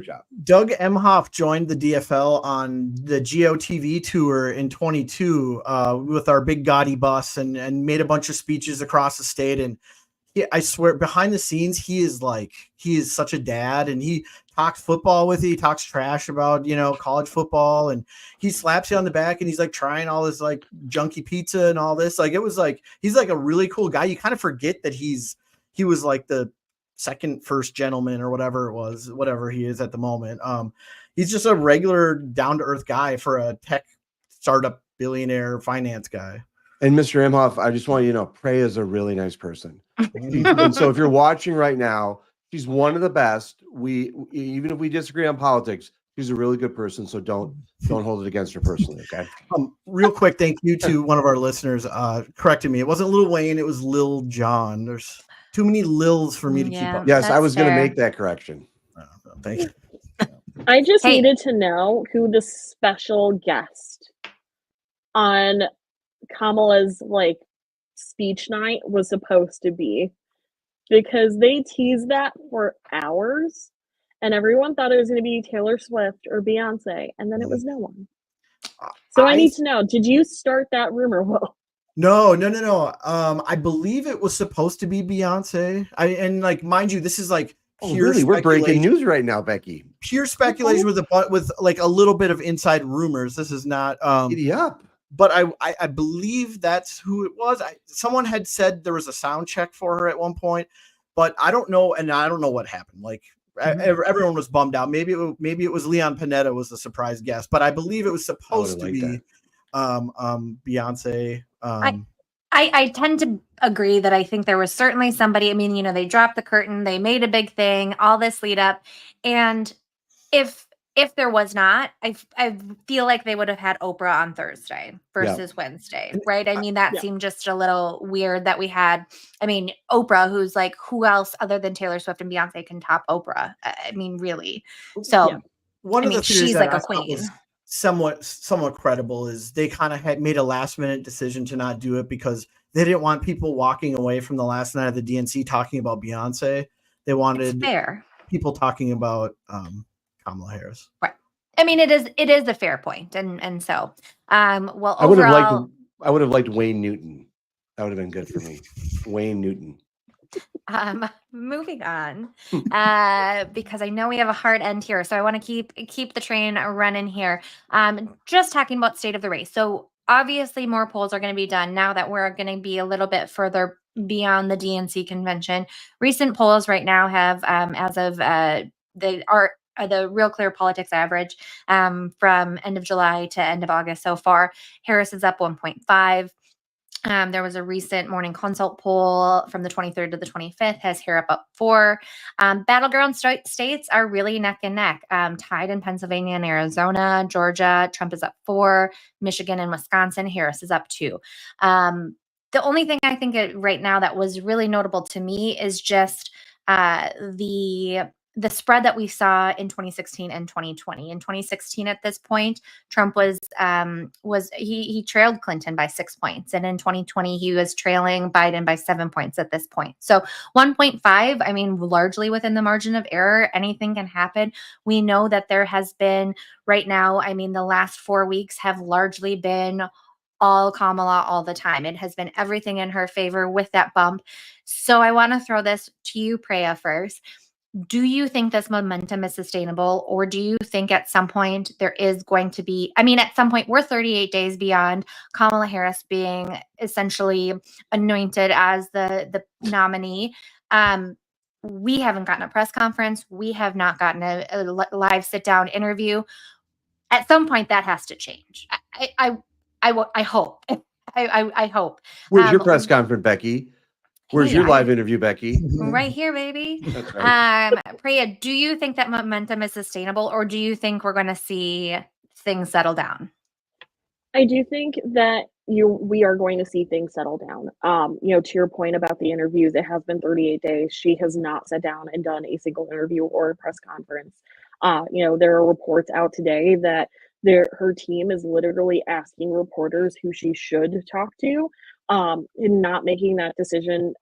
job. Doug Emhoff joined the DFL on the GOTV tour in 22 with our big gaudy bus and made a bunch of speeches across the state. And I swear, behind the scenes, he is such a dad, and he talks football with you. He talks trash about, college football, and he slaps you on the back, and he's like trying all this like junky pizza and all this. Like, it was like, he's like a really cool guy. You kind of forget that he was like the first gentleman or whatever it was, whatever he is at the moment. He's just a regular down to earth guy for a tech startup billionaire finance guy. And Mr. Emhoff, I just want you to know, Preya is a really nice person. And so if you're watching right now, she's one of the best. Even if we disagree on politics, she's a really good person. So don't hold it against her personally. Okay. Real quick, thank you to one of our listeners correcting me. It wasn't Lil Wayne, it was Lil Jon. There's too many Lils for me to keep up. Yes, I was going to make that correction. Thank you. I just needed to know who the special guest on Kamala's like speech night was supposed to be, because they teased that for hours and everyone thought it was going to be Taylor Swift or Beyonce, and then it was no one. So I need to know, did you start that rumor? Whoa. No. I believe it was supposed to be Beyonce. And like, mind you, this is like pure really? We're breaking news right now, Becky. Pure speculation with like a little bit of inside rumors. This is not Giddy up. But I believe that's who it was. Someone had said there was a sound check for her at one point, but I don't know, and I don't know what happened. Like everyone was bummed out. Maybe it was Leon Panetta was the surprise guest, but I believe it was supposed to be Beyonce. I tend to agree that I think there was certainly somebody. I mean, they dropped the curtain, they made a big thing, all this lead up, and if there was not, I feel like they would have had Oprah on Thursday versus Wednesday, right? I mean, that seemed just a little weird that we had, Oprah, who's like, who else other than Taylor Swift and Beyonce can top Oprah? I mean, really. So, one of the theories she's that like I a queen. was somewhat credible is they kind of had made a last minute decision to not do it because they didn't want people walking away from the last night of the DNC talking about Beyonce. They wanted people talking about Kamala Harris. Right. I mean, it is a fair point. And so, well, I would have liked Wayne Newton That would have been good for me. Wayne Newton. Moving on, because I know we have a hard end here, so I want to keep the train running here. Just talking about state of the race. So obviously, more polls are going to be done now that we're going to be a little bit further beyond the DNC convention. Recent polls right now have, as of the Real Clear Politics average from end of July to end of August so far. Harris is up 1.5. There was a recent morning consult poll from the 23rd to the 25th, has Harris up 4. Battleground states are really neck and neck, tied in Pennsylvania and Arizona. Georgia, Trump is up 4. Michigan and Wisconsin, Harris is up 2. The only thing I think right now that was really notable to me is just the spread that we saw in 2016 and 2020. In 2016, at this point, Trump was he trailed Clinton by 6 points, and in 2020 he was trailing Biden by 7 points at this point. So 1.5, I mean, largely within the margin of error. Anything can happen. We know that there has been right now. I mean, the last 4 weeks have largely been all Kamala all the time. It has been everything in her favor with that bump. So I want to throw this to you, Preya, first. Do you think this momentum is sustainable, or do you think at some point there is going to be, I mean, at some point we're 38 days beyond Kamala Harris being essentially anointed as the nominee. We haven't gotten a press conference. We have not gotten a live sit down interview. At some point that has to change. I hope. I hope. Where's your press conference, Becky? Where's your live interview, Becky? Right here, baby. That's right. Priya, do you think that momentum is sustainable, or do you think we're going to see things settle down? I do think that we are going to see things settle down. To your point about the interviews, it has been 38 days. She has not sat down and done a single interview or a press conference. There are reports out today that her team is literally asking reporters who she should talk to, and not making that decision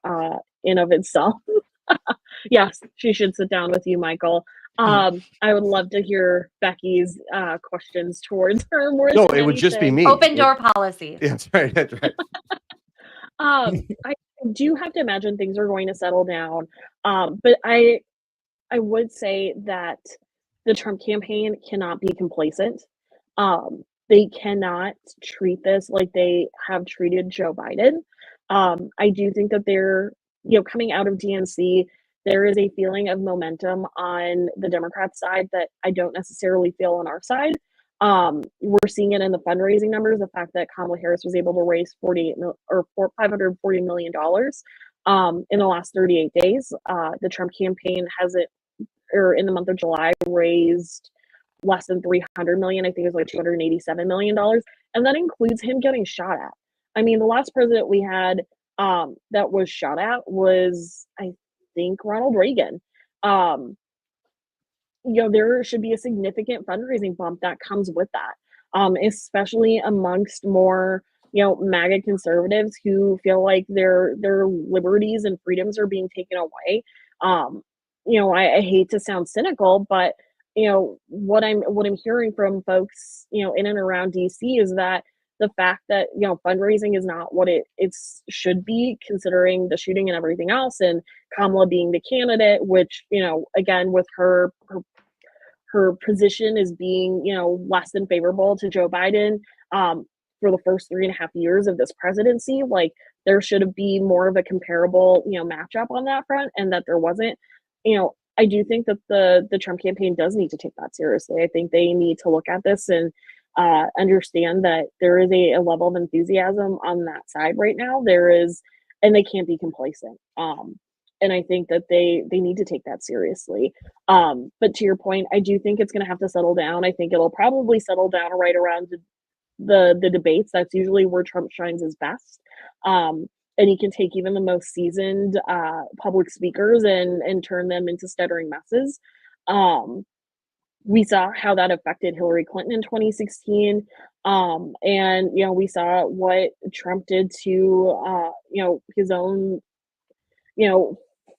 in of itself. Yes, she should sit down with you, Michael. I would love to hear Becky's questions towards her more. No, it would just be me. Open door policy. Yeah, that's right. That's right. I do have to imagine things are going to settle down, but I would say that the Trump campaign cannot be complacent. They cannot treat this like they have treated Joe Biden. I do think that they're, coming out of DNC, there is a feeling of momentum on the Democrat side that I don't necessarily feel on our side. We're seeing it in the fundraising numbers, the fact that Kamala Harris was able to raise $540 million in the last 38 days. The Trump campaign hasn't, or in the month of July, raised less than $300 million. I think it was like $287 million. And that includes him getting shot at. I mean, the last president we had that was shot at was, I think, Ronald Reagan. There should be a significant fundraising bump that comes with that, especially amongst more, MAGA conservatives who feel like their liberties and freedoms are being taken away. I hate to sound cynical, but what I'm hearing from folks, in and around DC is that the fact that, fundraising is not what it should be, considering the shooting and everything else, and Kamala being the candidate, which, again, with her position as being, less than favorable to Joe Biden, for the first 3.5 years of this presidency, like there should be more of a comparable, matchup on that front, and that there wasn't. I do think that the Trump campaign does need to take that seriously. I think they need to look at this and understand that there is a level of enthusiasm on that side right now. There is, and they can't be complacent. And I think that they need to take that seriously. But to your point, I do think it's going to have to settle down. I think it'll probably settle down right around the debates. That's usually where Trump shines his best. And he can take even the most seasoned public speakers and turn them into stuttering messes. We saw how that affected Hillary Clinton in 2016. And, we saw what Trump did to, his own,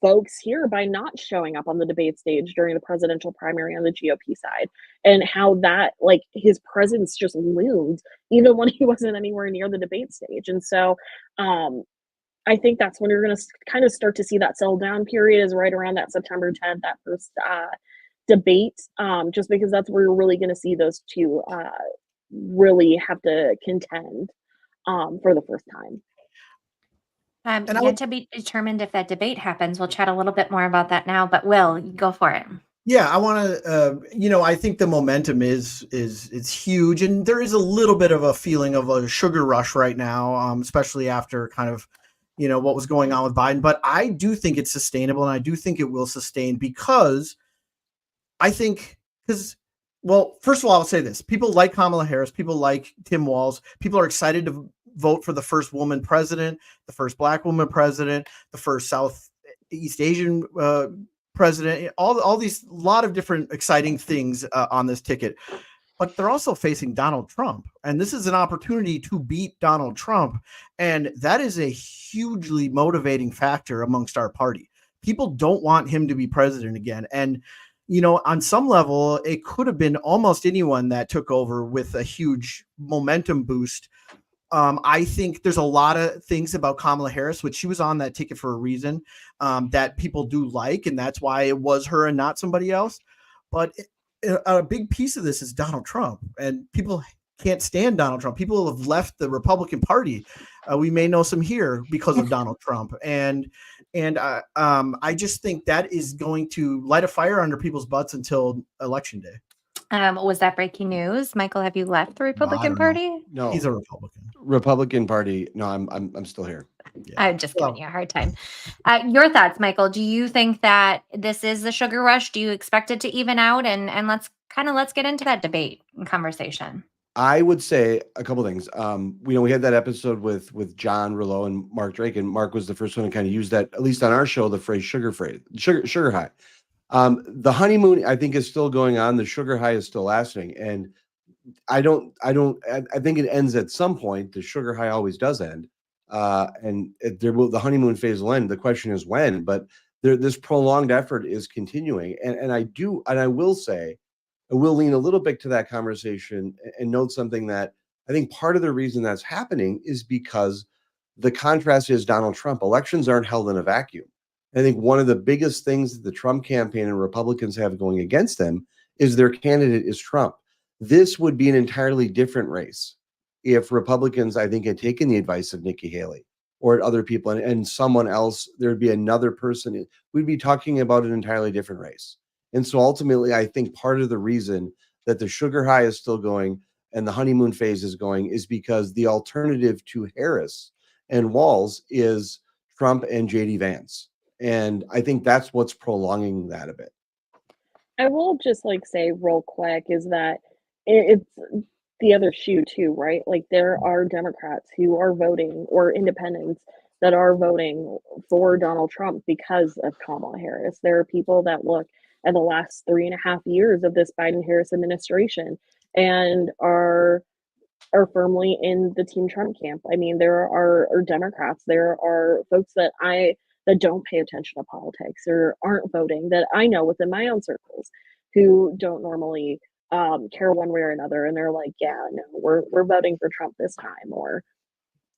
folks here by not showing up on the debate stage during the presidential primary on the GOP side, and how that, like, his presence just loomed even when he wasn't anywhere near the debate stage. And so, I think that's when you're going to kind of start to see that settle down period is right around that September 10th, that first debate, just because that's where you're really going to see those two really have to contend for the first time. And I Yet would, to be determined if that debate happens. We'll chat a little bit more about that now, but Will, go for it. yeah, I want to, I think the momentum is it's huge, and there is a little bit of a feeling of a sugar rush right now, especially after kind of, what was going on with Biden. But I do think it's sustainable, and I do think it will sustain because I think well, first of all, I'll say this: people like Kamala Harris, people like Tim Walz, people are excited to vote for the first woman president, the first Black woman president, the first Southeast Asian president. All these lot of different exciting things on this ticket, but they're also facing Donald Trump, and this is an opportunity to beat Donald Trump, and that is a hugely motivating factor amongst our party. People don't want him to be president again, and on some level, it could have been almost anyone that took over with a huge momentum boost. I think there's a lot of things about Kamala Harris, which she was on that ticket for a reason, that people do like, and that's why it was her and not somebody else. But a big piece of this is Donald Trump, and people can't stand Donald Trump. People have left the Republican Party. We may know some here because of Donald Trump, and I just think that is going to light a fire under people's butts until Election Day. Was that breaking news? Michael, have you left the Republican Party? No, he's a Republican. Republican Party. No, I'm still here. Yeah. I'm just giving you a hard time. Your thoughts, Michael? Do you think that this is the sugar rush? Do you expect it to even out? And let's get into that debate and conversation. I would say a couple things. We had that episode with John Rouleau and Mark Drake, and Mark was the first one to kind of use that, at least on our show, the phrase sugar high. The honeymoon, I think, is still going on. The sugar high is still lasting, and I think it ends at some point. The sugar high always does end, and the honeymoon phase will end. The question is when, but this prolonged effort is continuing, and I will say, I will lean a little bit to that conversation and note something that I think part of the reason that's happening is because the contrast is Donald Trump. Elections aren't held in a vacuum. I think one of the biggest things that the Trump campaign and Republicans have going against them is their candidate is Trump. This would be an entirely different race if Republicans, I think, had taken the advice of Nikki Haley or other people and someone else. There'd be another person. We'd be talking about an entirely different race. And so ultimately, I think part of the reason that the sugar high is still going and the honeymoon phase is going is because the alternative to Harris and Walz is Trump and JD Vance. And I think that's what's prolonging that a bit. I will just say real quick is that it's the other shoe too, right? Like there are Democrats who are voting or independents that are voting for Donald Trump because of Kamala Harris. There are people that look at the last 3.5 years of this Biden-Harris administration and are firmly in the Team Trump camp. I mean, there are Democrats, there are folks that don't pay attention to politics or aren't voting that I know within my own circles who don't normally care one way or another, and they're like, yeah, no, we're voting for Trump this time, or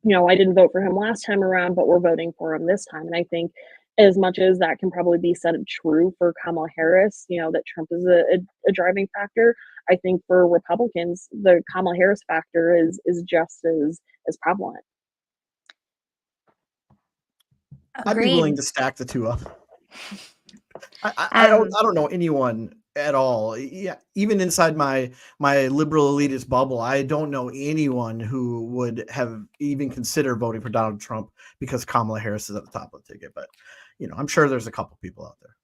I didn't vote for him last time around, but we're voting for him this time. And I think as much as that can probably be said true for Kamala Harris, that Trump is a driving factor, I think for Republicans, the Kamala Harris factor is just as prevalent. I'd be willing to stack the two up. I don't know anyone at all. Yeah, even inside my liberal elitist bubble, I don't know anyone who would have even considered voting for Donald Trump because Kamala Harris is at the top of the ticket. But I'm sure there's a couple people out there.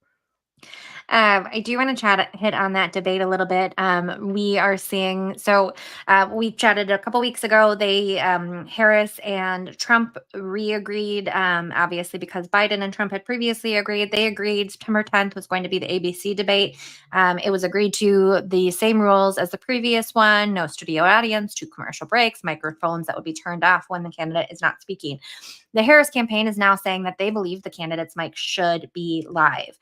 I do want to hit on that debate a little bit. We are seeing, we chatted a couple weeks ago. Harris and Trump re-agreed, obviously because Biden and Trump had previously agreed. They agreed September 10th was going to be the ABC debate. It was agreed to the same rules as the previous one: no studio audience, 2 commercial breaks, microphones that would be turned off when the candidate is not speaking. The Harris campaign is now saying that they believe the candidate's mic should be live.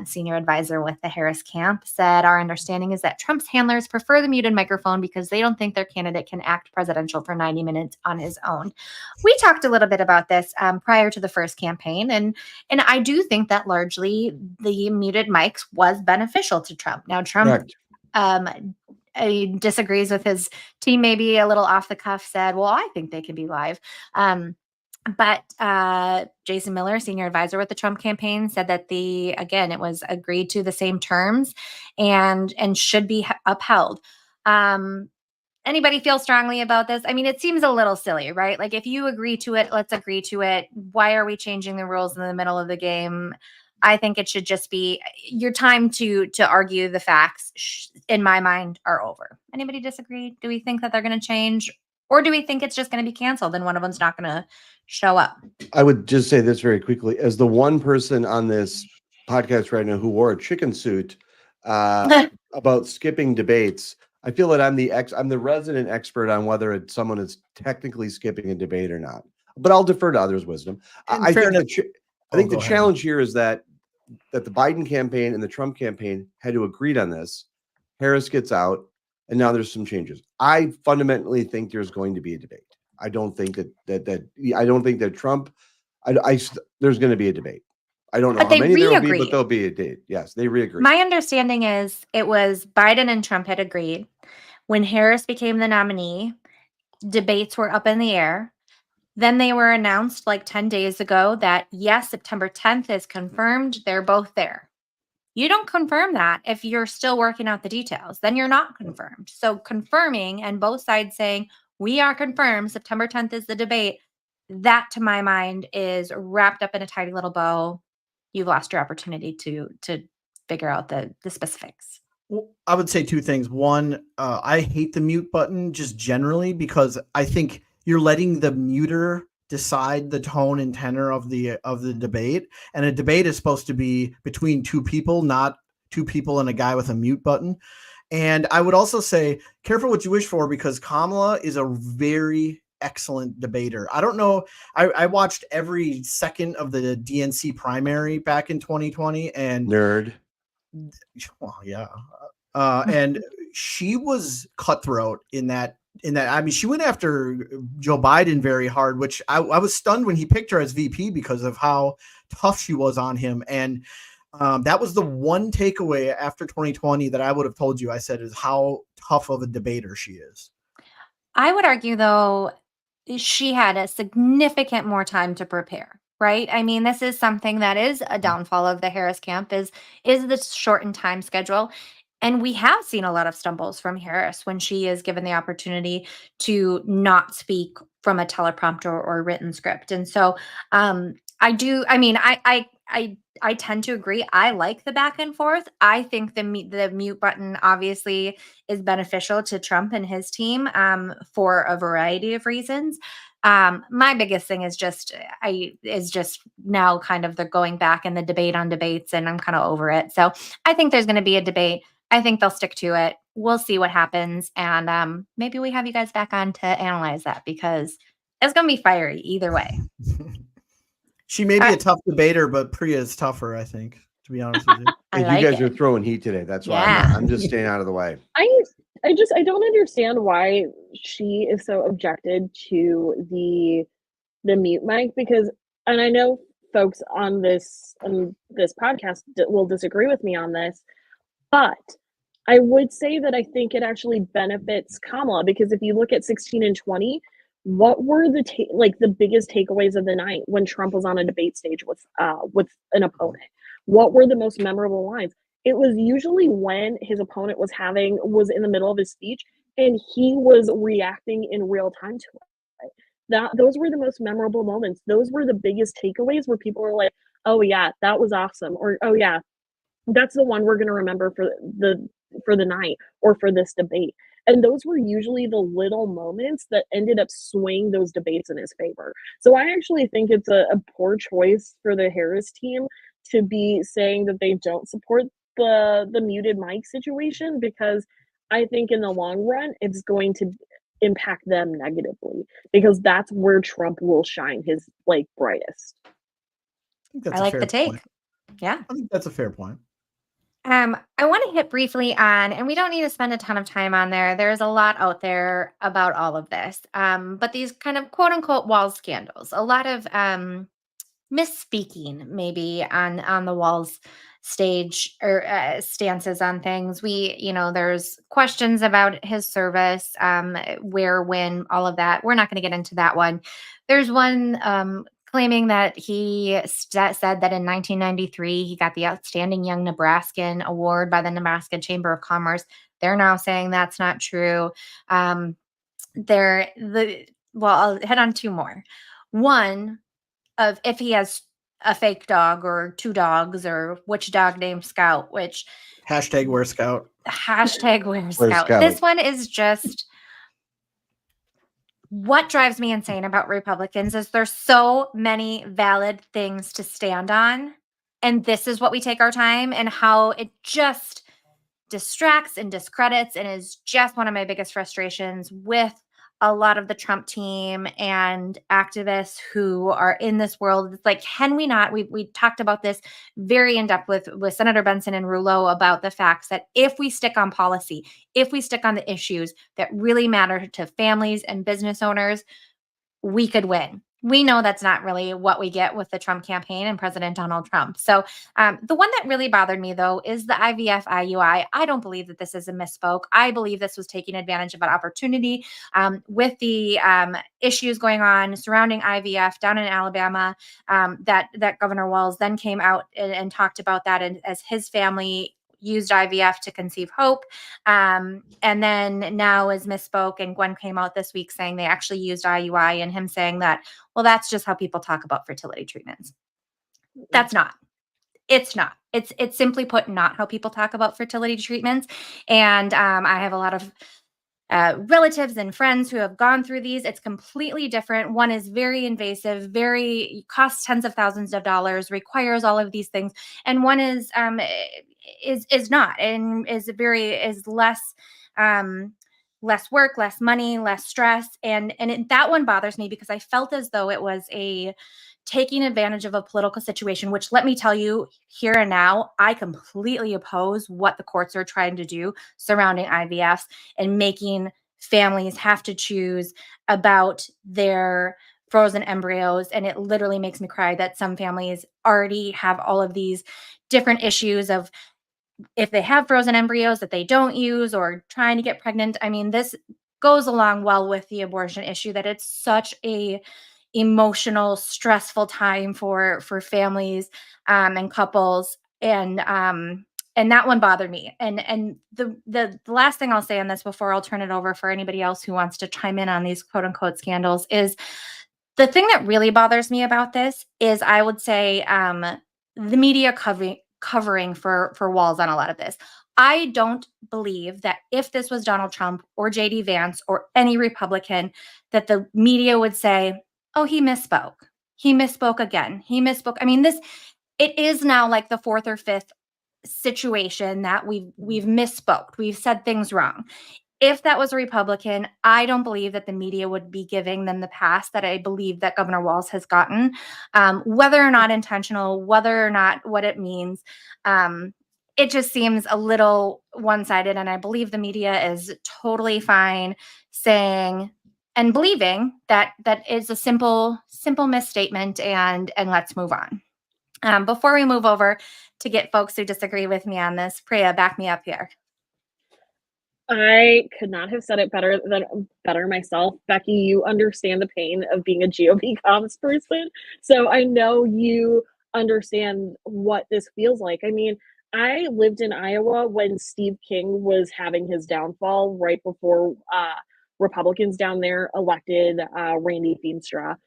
Senior advisor with the Harris camp said, "Our understanding is that Trump's handlers prefer the muted microphone because they don't think their candidate can act presidential for 90 minutes on his own." We talked a little bit about this prior to the first campaign, and I do think that largely the muted mics was beneficial to Trump. Now, Trump disagrees with his team, maybe a little off the cuff, said, "Well, I think they can be live." But Jason Miller, senior advisor with the Trump campaign, said that it was agreed to the same terms and should be upheld. Anybody feel strongly about this? I mean, it seems a little silly, right? Like, if you agree to it, let's agree to it. Why are we changing the rules in the middle of the game? I think it should just be your time to argue the facts, in my mind, are over. Anybody disagree? Do we think that they're going to change? Or do we think it's just going to be canceled and one of them's not going to show up? I would just say this very quickly. As the one person on this podcast right now who wore a chicken suit about skipping debates, I feel that I'm the resident expert on whether someone is technically skipping a debate or not. But I'll defer to others' wisdom. I think the challenge here is that the Biden campaign and the Trump campaign had to agree on this. Harris gets out, and now there's some changes. I fundamentally think there's going to be a debate. I don't think that Trump. There's going to be a debate. I don't know how many there will be, but there'll be a date. Yes, they re-agree. My understanding is it was Biden and Trump had agreed. When Harris became the nominee, debates were up in the air. Then they were announced like 10 days ago that, yes, September 10th is confirmed. They're both there. You don't confirm that if you're still working out the details. Then you're not confirmed. So confirming and both sides saying, we are confirmed, September 10th is the debate, that to my mind is wrapped up in a tidy little bow. You've lost your opportunity to figure out the specifics. Well, I would say two things. One, I hate the mute button just generally because I think you're letting the muter decide the tone and tenor of the debate, and a debate is supposed to be between two people, not two people and a guy with a mute button. And I would also say, careful what you wish for, because Kamala is a very excellent debater. I don't know. I watched every second of the DNC primary back in 2020, and nerd. Well, yeah. And she was cutthroat in that. I mean, she went after Joe Biden very hard, which I was stunned when he picked her as VP because of how tough she was on him. And that was the one takeaway after 2020 that I would have told you, I said, is how tough of a debater she is. I would argue, though, she had a significant more time to prepare, right? I mean, this is something that is a downfall of the Harris camp is the shortened time schedule. And we have seen a lot of stumbles from Harris when she is given the opportunity to not speak from a teleprompter or written script. And so I tend to agree. I like the back and forth. I think the mute button obviously is beneficial to Trump and his team for a variety of reasons. My biggest thing is just now kind of they're going back in the debate on debates, and I'm kind of over it. So I think there's going to be a debate. I think they'll stick to it. We'll see what happens, and maybe we have you guys back on to analyze that because it's going to be fiery either way. She may be a tough debater, but Preya is tougher, I think, to be honest with you. You guys are throwing heat today. That's why I'm just staying out of the way. I don't understand why she is so objected to the mute mic, because, and I know folks on this podcast will disagree with me on this, but I would say that I think it actually benefits Kamala, because if you look at 16 and 20, what were the biggest takeaways of the night when Trump was on a debate stage with an opponent? What were the most memorable lines? It was usually when his opponent was in the middle of his speech and he was reacting in real time to it. Those were the most memorable moments. Those were the biggest takeaways where people were like, "Oh yeah, that was awesome," or "Oh yeah, that's the one we're going to remember for the night or for this debate." And those were usually the little moments that ended up swaying those debates in his favor. So I actually think it's a poor choice for the Harris team to be saying that they don't support the muted mic situation, because I think in the long run, it's going to impact them negatively, because that's where Trump will shine his like brightest. I think that's I a like fair the take. point. Yeah. I think that's a fair point. I want to hit briefly on, and we don't need to spend a ton of time on there. There's a lot out there about all of this. But these kind of quote unquote wall scandals, a lot of misspeaking maybe on the Walls stage or stances on things. There's questions about his service, where, when, all of that. We're not going to get into that one. There's one claiming that he said that in 1993 he got the Outstanding Young Nebraskan Award by the Nebraska Chamber of Commerce. They're now saying that's not true. I'll hit on two more. One, of if he has a fake dog or two dogs, or which dog named Scout, which Hashtag wear Scout. hashtag where's Where's Scout. Scout? This one is just what drives me insane about Republicans is there's so many valid things to stand on. And this is what we take our time, and how it just distracts and discredits, and is just one of my biggest frustrations with a lot of the Trump team and activists who are in this world. It's like, can we not? We talked about this very in depth with Senator Benson and Rouleau about the facts that if we stick on policy, if we stick on the issues that really matter to families and business owners, we could win. We know that's not really what we get with the Trump campaign and President Donald Trump. So the one that really bothered me, though, is the IVF IUI. I don't believe that this is a misspoke. I believe this was taking advantage of an opportunity with the issues going on surrounding IVF down in Alabama, that Governor Walz then came out and talked about that, and as his family used IVF to conceive Hope. And then now is misspoke. And Gwen came out this week saying they actually used IUI, and him saying that, well, that's just how people talk about fertility treatments. That's not. It's not. It's simply put not how people talk about fertility treatments. And I have a lot of relatives and friends who have gone through these. It's completely different. One is very invasive, costs tens of thousands of dollars, requires all of these things, and one is not, and is less work, less money, less stress, and that one bothers me because I felt as though it was a taking advantage of a political situation, which, let me tell you here and now, I completely oppose what the courts are trying to do surrounding IVFs and making families have to choose about their frozen embryos. And it literally makes me cry that some families already have all of these different issues of if they have frozen embryos that they don't use, or trying to get pregnant. I mean, this goes along well with the abortion issue, that it's such a emotional, stressful time for families and couples, and that one bothered me. And the last thing I'll say on this before I'll turn it over for anybody else who wants to chime in on these quote unquote scandals is the thing that really bothers me about this is, I would say, the media covering for Walz on a lot of this. I don't believe that if this was Donald Trump or JD Vance or any Republican, that the media would say, oh, he misspoke. He misspoke again. He misspoke. I mean, it is now like the fourth or fifth situation that we've misspoke. We've said things wrong. If that was a Republican, I don't believe that the media would be giving them the pass that I believe that Governor Walz has gotten, whether or not intentional, whether or not what it means. It just seems a little one-sided, and I believe the media is totally fine saying and believing that is a simple misstatement, and let's move on. Before we move over to get folks who disagree with me on this, Preya, back me up here. I could not have said it better myself. Becky, you understand the pain of being a GOP comms person. So I know you understand what this feels like. I mean, I lived in Iowa when Steve King was having his downfall right before Republicans down there elected Randy Feenstra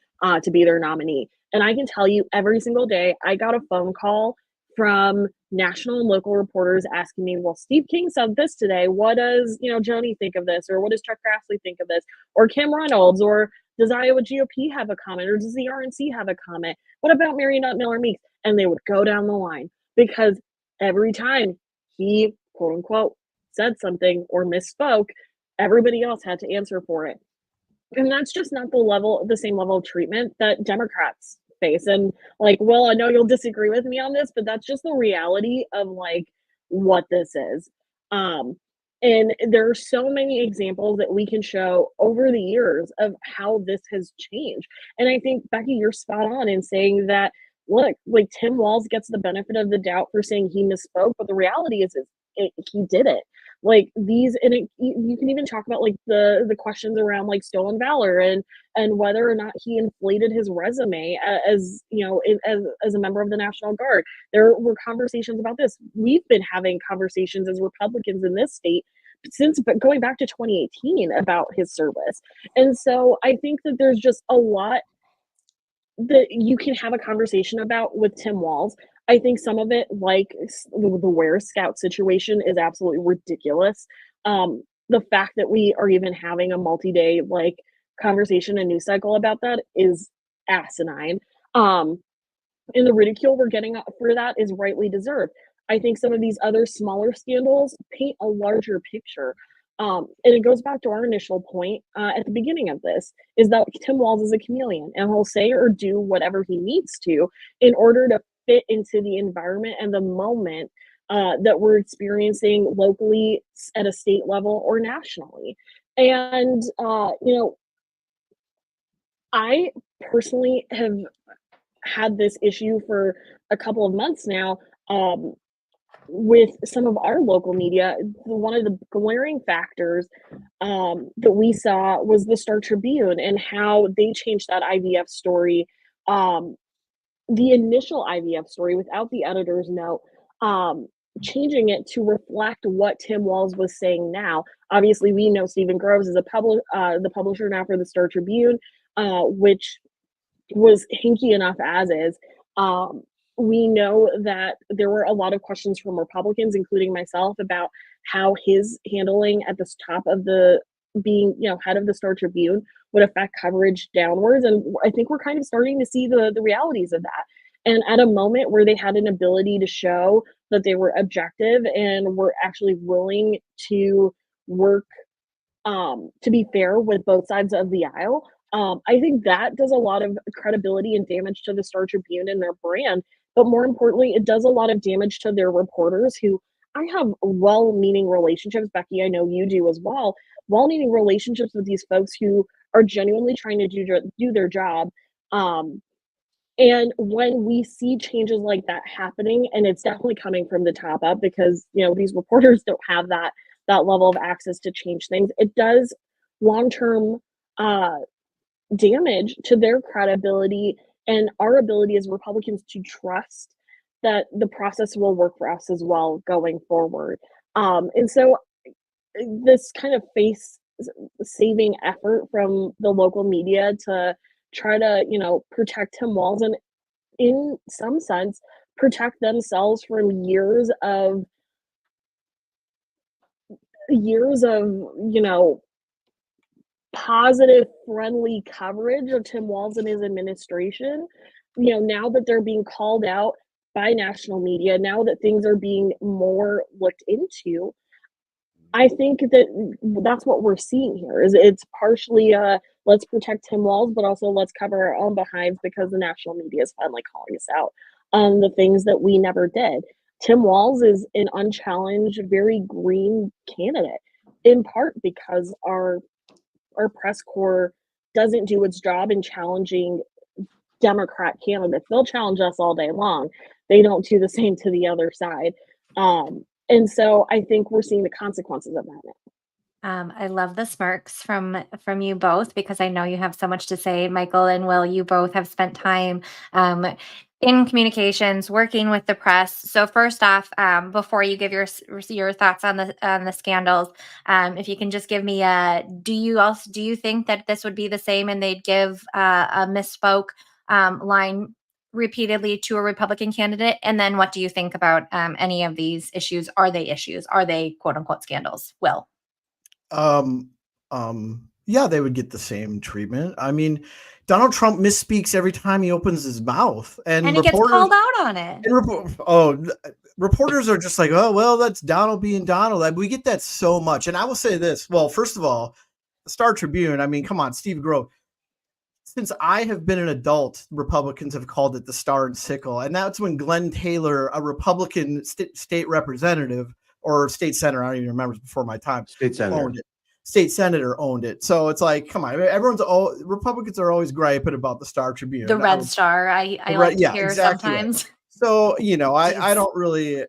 to be their nominee. And I can tell you every single day, I got a phone call from national and local reporters asking me, well, Steve King said this today. What does, Joni think of this? Or what does Chuck Grassley think of this? Or Kim Reynolds? Or does Iowa GOP have a comment? Or does the RNC have a comment? What about Marionette Miller Meeks? And they would go down the line, because every time he, quote unquote, said something or misspoke, Everybody else had to answer for it. And that's just not the same level of treatment that Democrats face. And like, Will, I know you'll disagree with me on this, but that's just the reality of like what this is. Um, and there are so many examples that we can show over the years of how this has changed. And I think, Becky, you're spot on in saying that, look, like Tim Walz gets the benefit of the doubt for saying he misspoke, but the reality is he did it. Like these, and you can even talk about like the questions around like stolen valor and whether or not he inflated his resume as you know as a member of the National Guard. There were conversations about this. We've been having conversations as Republicans in this state since going back to 2018 about his service. And so I think that there's just a lot that you can have a conversation about with Tim Walz. I think some of it, like the Ware Scout situation, is absolutely ridiculous. The fact that we are even having a multi-day like conversation and news cycle about that is asinine. Um, and the ridicule we're getting for that is rightly deserved. I think some of these other smaller scandals paint a larger picture. And it goes back to our initial point at the beginning of this, is that Tim Walz is a chameleon and he'll say or do whatever he needs to in order to fit into the environment and the moment that we're experiencing locally at a state level or nationally. And, I personally have had this issue for a couple of months now with some of our local media. One of the glaring factors that we saw was the Star Tribune and how they changed that IVF story, the initial IVF story without the editor's note, changing it to reflect what Tim Walz was saying now. Obviously, we know Stephen Groves is the publisher now for the Star Tribune, which was hinky enough as is. We know that there were a lot of questions from Republicans, including myself, about how his handling at the top of the being, head of the Star Tribune would affect coverage downwards. And I think we're kind of starting to see the realities of that. And at a moment where they had an ability to show that they were objective and were actually willing to work to be fair with both sides of the aisle, I think that does a lot of credibility and damage to the Star Tribune and their brand. But more importantly, it does a lot of damage to their reporters who I have well-meaning relationships. Becky, I know you do as well. Well-meaning relationships with these folks who are genuinely trying to do their job. And when we see changes like that happening, and it's definitely coming from the top up because these reporters don't have that level of access to change things, it does long-term damage to their credibility and our ability as Republicans to trust that the process will work for us as well going forward. And so this kind of face-saving effort from the local media to try to, protect Tim Walz and in some sense protect themselves from years of positive, friendly coverage of Tim Walz and his administration. Now that they're being called out by national media, now that things are being more looked into, I think that that's what we're seeing here. Is it's partially let's protect Tim Walz, but also let's cover our own behinds because the national media is finally calling us out on the things that we never did. Tim Walz is an unchallenged, very green candidate, in part because our press corps doesn't do its job in challenging Democrat candidates. They'll challenge us all day long. They don't do the same to the other side. And so I think we're seeing the consequences of that now. I love the smirks from you both because I know you have so much to say. Michael and Will, you both have spent time in communications, working with the press. So first off, before you give your thoughts on the scandals, if you can just give me do you think that this would be the same and they'd give a misspoke line repeatedly to a Republican candidate? And then what do you think about any of these issues? Are they issues? Are they quote unquote scandals? Will? Yeah, they would get the same treatment. I mean, Donald Trump misspeaks every time he opens his mouth, and he gets called out on it. And reporters are just like, oh, well, that's Donald being Donald. Like, we get that so much. And I will say this. Well, first of all, the Star Tribune, I mean, come on, Steve Grove. Since I have been an adult, Republicans have called it the Star and Sickle. And that's when Glenn Taylor, a Republican state representative or state senator, I don't even remember, before my time, State senator. owned it. State senator owned it. So it's like, come on, Republicans are always griping about the Star Tribune. The Red Star, I like to hear sometimes. Right. So, I don't really,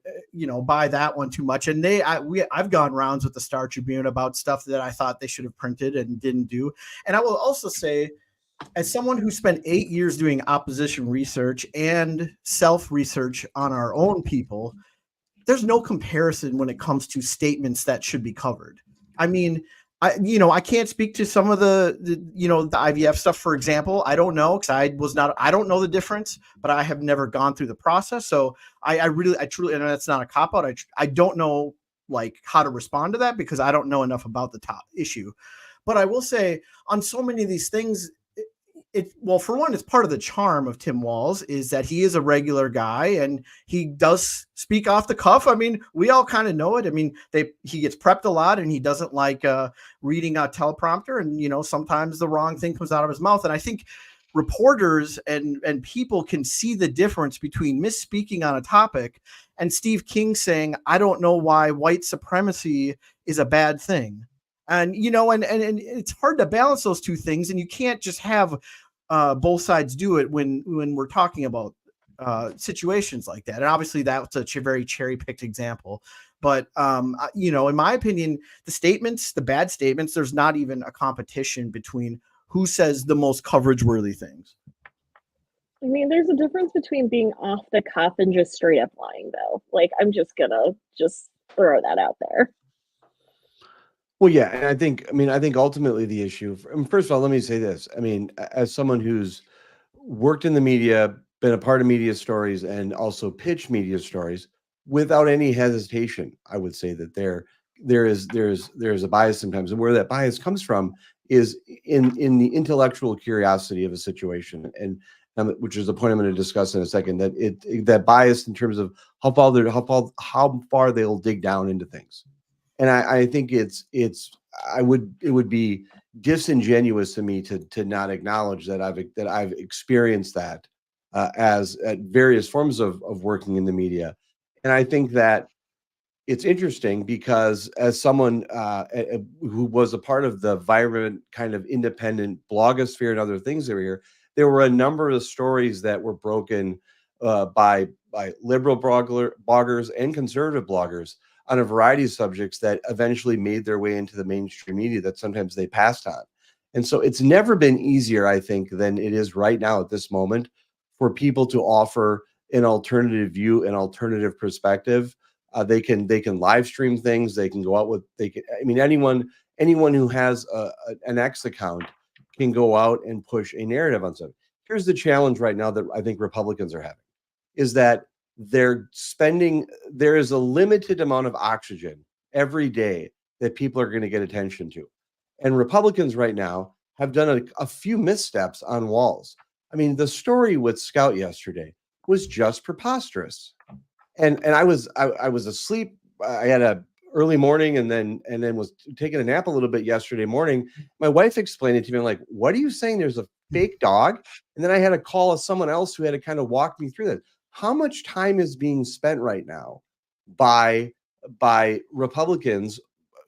buy that one too much. And I've gone rounds with the Star Tribune about stuff that I thought they should have printed and didn't do. And I will also say, as someone who spent 8 years doing opposition research and self-research on our own people, there's no comparison when it comes to statements that should be covered. I mean, I can't speak to some of the IVF stuff, for example. I don't know, because I don't know the difference, but I have never gone through the process. So I truly, and that's not a cop out. I don't know like how to respond to that because I don't know enough about the top issue. But I will say on so many of these things, well, for one, it's part of the charm of Tim Walz is that he is a regular guy and he does speak off the cuff. I mean, we all kind of know it. I mean, he gets prepped a lot and he doesn't like reading a teleprompter, and sometimes the wrong thing comes out of his mouth. And I think reporters and people can see the difference between misspeaking on a topic and Steve King saying, I don't know why white supremacy is a bad thing. And, and it's hard to balance those two things. And you can't just have both sides do it when we're talking about situations like that. And obviously that's a very cherry picked example. But, in my opinion, the bad statements, there's not even a competition between who says the most coverage worthy things. I mean, there's a difference between being off the cuff and just straight up lying, though. Like, I'm just gonna throw that out there. Well, yeah, and I think ultimately the issue, first of all, let me say this. I mean, as someone who's worked in the media, been a part of media stories, and also pitched media stories, without any hesitation, I would say that there's a bias sometimes, and where that bias comes from is in the intellectual curiosity of a situation, and which is a point I'm going to discuss in a second. That bias in terms of how far they'll dig down into things. And I think it would be disingenuous to me to not acknowledge that I've experienced that as at various forms of working in the media. And I think that it's interesting because as someone who was a part of the vibrant kind of independent blogosphere and other things that were here, there were a number of stories that were broken by liberal bloggers and conservative bloggers on a variety of subjects that eventually made their way into the mainstream media that sometimes they passed on. And so it's never been easier, I think, than it is right now at this moment for people to offer an alternative view, an alternative perspective. They can live stream things. They can go out with, anyone who has an X account can go out and push a narrative on something. Here's the challenge right now that I think Republicans are having is that there is a limited amount of oxygen every day that people are going to get attention to. And Republicans right now have done a few missteps on Walz. I mean, the story with Scout yesterday was just preposterous. And I was asleep. I had a early morning and then was taking a nap a little bit yesterday morning. My wife explained it to me. I'm like, what are you saying? There's a fake dog? And then I had to call someone else who had to kind of walk me through that. How much time is being spent right now by Republicans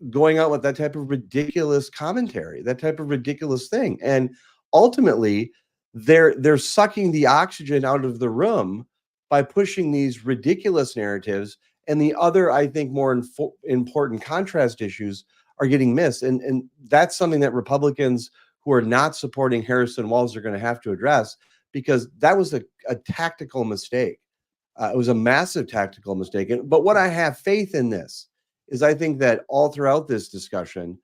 going out with that type of ridiculous commentary, that type of ridiculous thing? And ultimately, they're sucking the oxygen out of the room by pushing these ridiculous narratives, and the other, I think, more important contrast issues are getting missed. And that's something that Republicans who are not supporting Harrison Walz are going to have to address, because that was a tactical mistake. It was a massive tactical mistake. But what I have faith in this is I think that all throughout this discussion,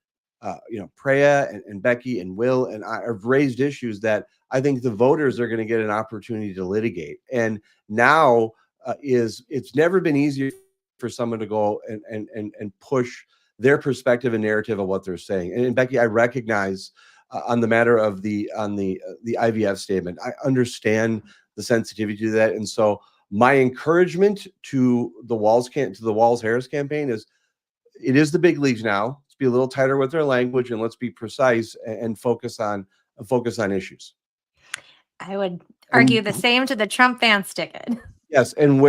Preya and Becky and Will and I have raised issues that I think the voters are going to get an opportunity to litigate. And now it's never been easier for someone to go and push their perspective and narrative of what they're saying. And Becky, I recognize on the matter of the IVF statement. I understand the sensitivity to that, and so my encouragement to the Walz Harris campaign is, it is the big leagues now. Let's be a little tighter with our language and let's be precise and focus on issues. I would argue the same to the Trump fans ticket. Yes, and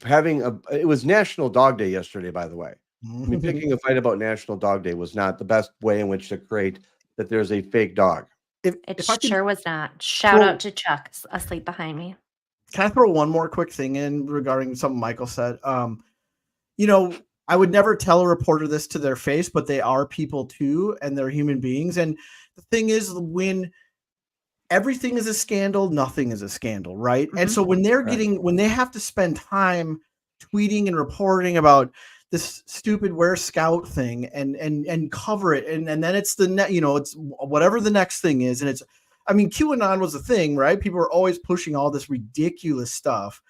having it was National Dog Day yesterday, by the way. I mean, picking a fight about National Dog Day was not the best way in which to create that there's a fake dog. It sure was not. Shout out to Chuck asleep behind me. Can I throw one more quick thing in regarding something Michael said? You know, I would never tell a reporter this to their face, but they are people too, and they're human beings. And the thing is, when everything is a scandal, nothing is a scandal, right? Mm-hmm. And so when they have to spend time tweeting and reporting about this stupid Wear Scout thing and cover it, and then it's it's whatever the next thing is, and it's, I mean, QAnon was a thing, right? People are always pushing all this ridiculous stuff.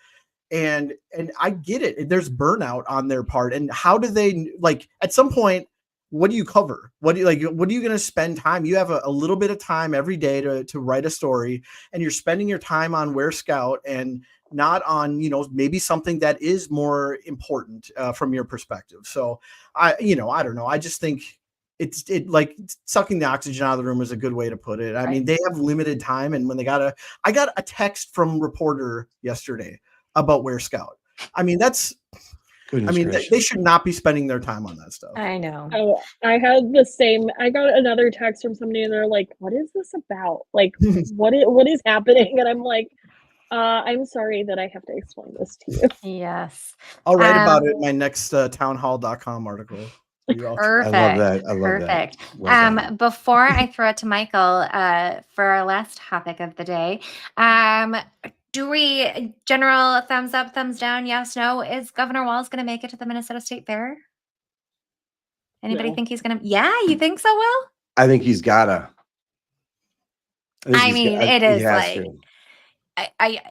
And I get it. There's burnout on their part. And how do they, like, at some point, what do you cover? What are you going to spend time? You have a little bit of time every day to write a story, and you're spending your time on Wear Scout and not on, maybe something that is more important from your perspective. So I don't know. I just think it's like sucking the oxygen out of the room is a good way to put it. I mean, they have limited time. And when I got a text from reporter yesterday about Wear Scout. I mean, they should not be spending their time on that stuff. I know. Oh, I had the same. I got another text from somebody, and they're like, "What is this about? Like, what is happening?" And I'm like, "I'm sorry that I have to explain this to you." Yes. I'll write about it in my next townhall.com article. Perfect. I love that. Perfect. Well before I throw it to Michael for our last topic of the day, do we general thumbs up, thumbs down, yes, no? Is Governor Walz going to make it to the Minnesota State Fair? Anybody think he's going to? Yeah, you think so, Will? I think he's gotta. It is like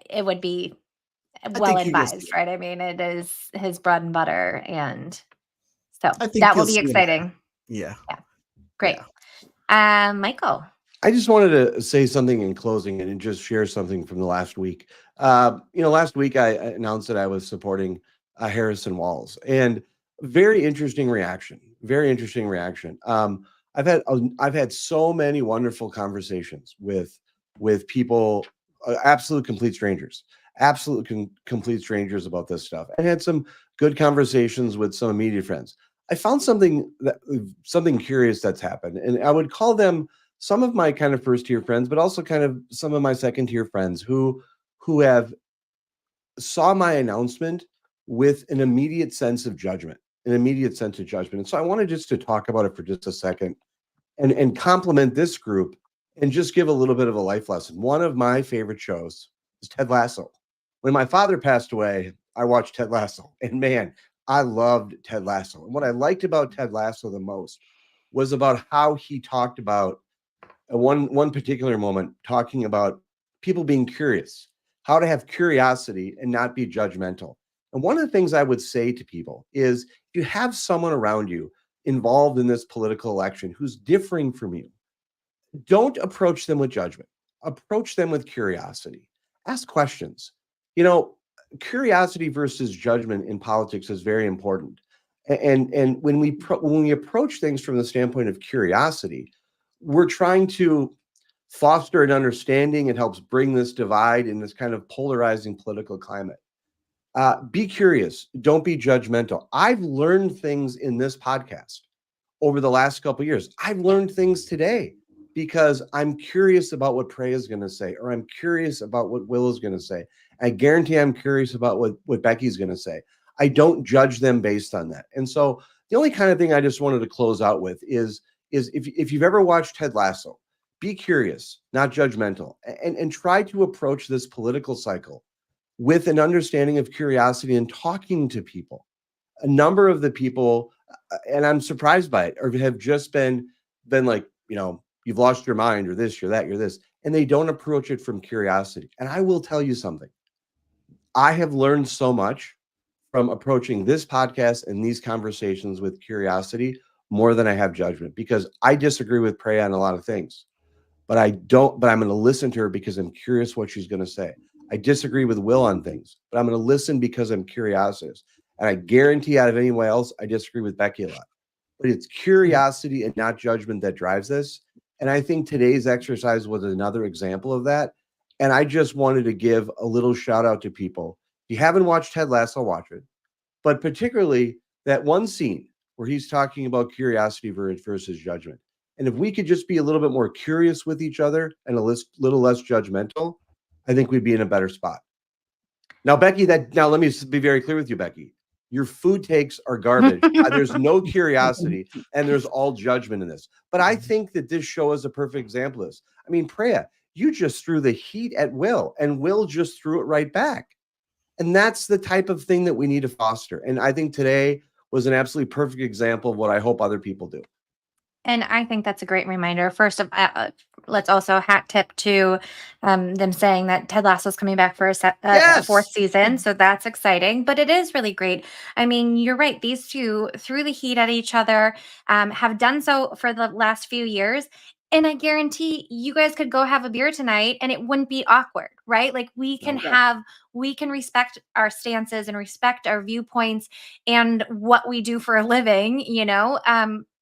it would be well advised, right? I mean, it is his bread and butter, and so that will be exciting. Yeah. Great. Yeah. Michael. I just wanted to say something in closing and just share something from the last week. Last week I announced that I was supporting Harrison Walz, and very interesting reaction. I've had so many wonderful conversations with people, absolute complete strangers about this stuff. I had some good conversations with some immediate friends. I found something curious that's happened, and I would call them some of my kind of first tier friends, but also kind of some of my second tier friends who have saw my announcement with an immediate sense of judgment. And so I wanted just to talk about it for just a second and compliment this group and just give a little bit of a life lesson. One of my favorite shows is Ted Lasso. When my father passed away, I watched Ted Lasso, and man, I loved Ted Lasso. And what I liked about Ted Lasso the most was about how he talked about one particular moment, talking about people being curious, how to have curiosity and not be judgmental. And one of the things I would say to people is, if you have someone around you involved in this political election who's differing from you, don't approach them with judgment. Approach them with curiosity. Ask questions. Curiosity versus judgment in politics is very important. And when we approach things from the standpoint of curiosity, we're trying to foster an understanding. It helps bring this divide in this kind of polarizing political climate. Be curious. Don't be judgmental. I've learned things in this podcast over the last couple of years. I've learned things today because I'm curious about what Preya is going to say, or I'm curious about what Will is going to say. I guarantee I'm curious about what Becky's going to say. I don't judge them based on that. And so the only kind of thing I just wanted to close out with is if you've ever watched Ted Lasso, be curious, not judgmental, and try to approach this political cycle with an understanding of curiosity and talking to people. A number of the people, and I'm surprised by it, or have just been like, you've lost your mind, or this, you're that, you're this, and they don't approach it from curiosity. And I will tell you something. I have learned so much from approaching this podcast and these conversations with curiosity more than I have judgment, because I disagree with Preya on a lot of things, but I'm going to listen to her because I'm curious what she's going to say. I disagree with Will on things, but I'm going to listen because I'm curious. And I guarantee out of anyone else, I disagree with Becky a lot. But it's curiosity and not judgment that drives this. And I think today's exercise was another example of that. And I just wanted to give a little shout out to people. If you haven't watched Ted Lasso, watch it. But particularly that one scene where he's talking about curiosity versus judgment. And if we could just be a little bit more curious with each other and a little less judgmental, I think we'd be in a better spot. Now, Becky, now let me be very clear with you, Becky. Your food takes are garbage. There's no curiosity and there's all judgment in this. But I think that this show is a perfect example of this. I mean, Preya, you just threw the heat at Will, and Will just threw it right back. And that's the type of thing that we need to foster. And I think today was an absolutely perfect example of what I hope other people do. And I think that's a great reminder. First of let's also hat tip to them saying that Ted Lasso's coming back for a Yes! fourth season. So that's exciting. But it is really great. I mean, you're right. These two threw the heat at each other, have done so for the last few years. And I guarantee you guys could go have a beer tonight and it wouldn't be awkward, right? Like we can respect our stances and respect our viewpoints and what we do for a living,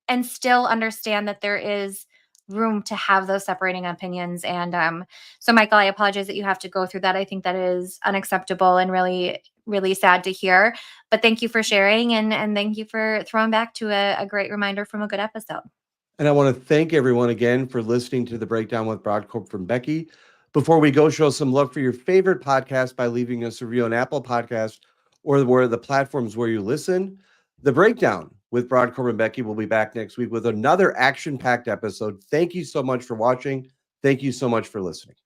and still understand that there is room to have those separating opinions. And so, Michael, I apologize that you have to go through that. I think that is unacceptable and really, really sad to hear. But thank you for sharing, and thank you for throwing back to a great reminder from a good episode. And I want to thank everyone again for listening to the Breakdown with Brodkorb from Becky. Before we go, show some love for your favorite podcast by leaving us a review on Apple Podcasts or where the platforms where you listen. The Breakdown with Brodkorb and Becky will be back next week with another action-packed episode. Thank you so much for watching. Thank you so much for listening.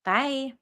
Bye.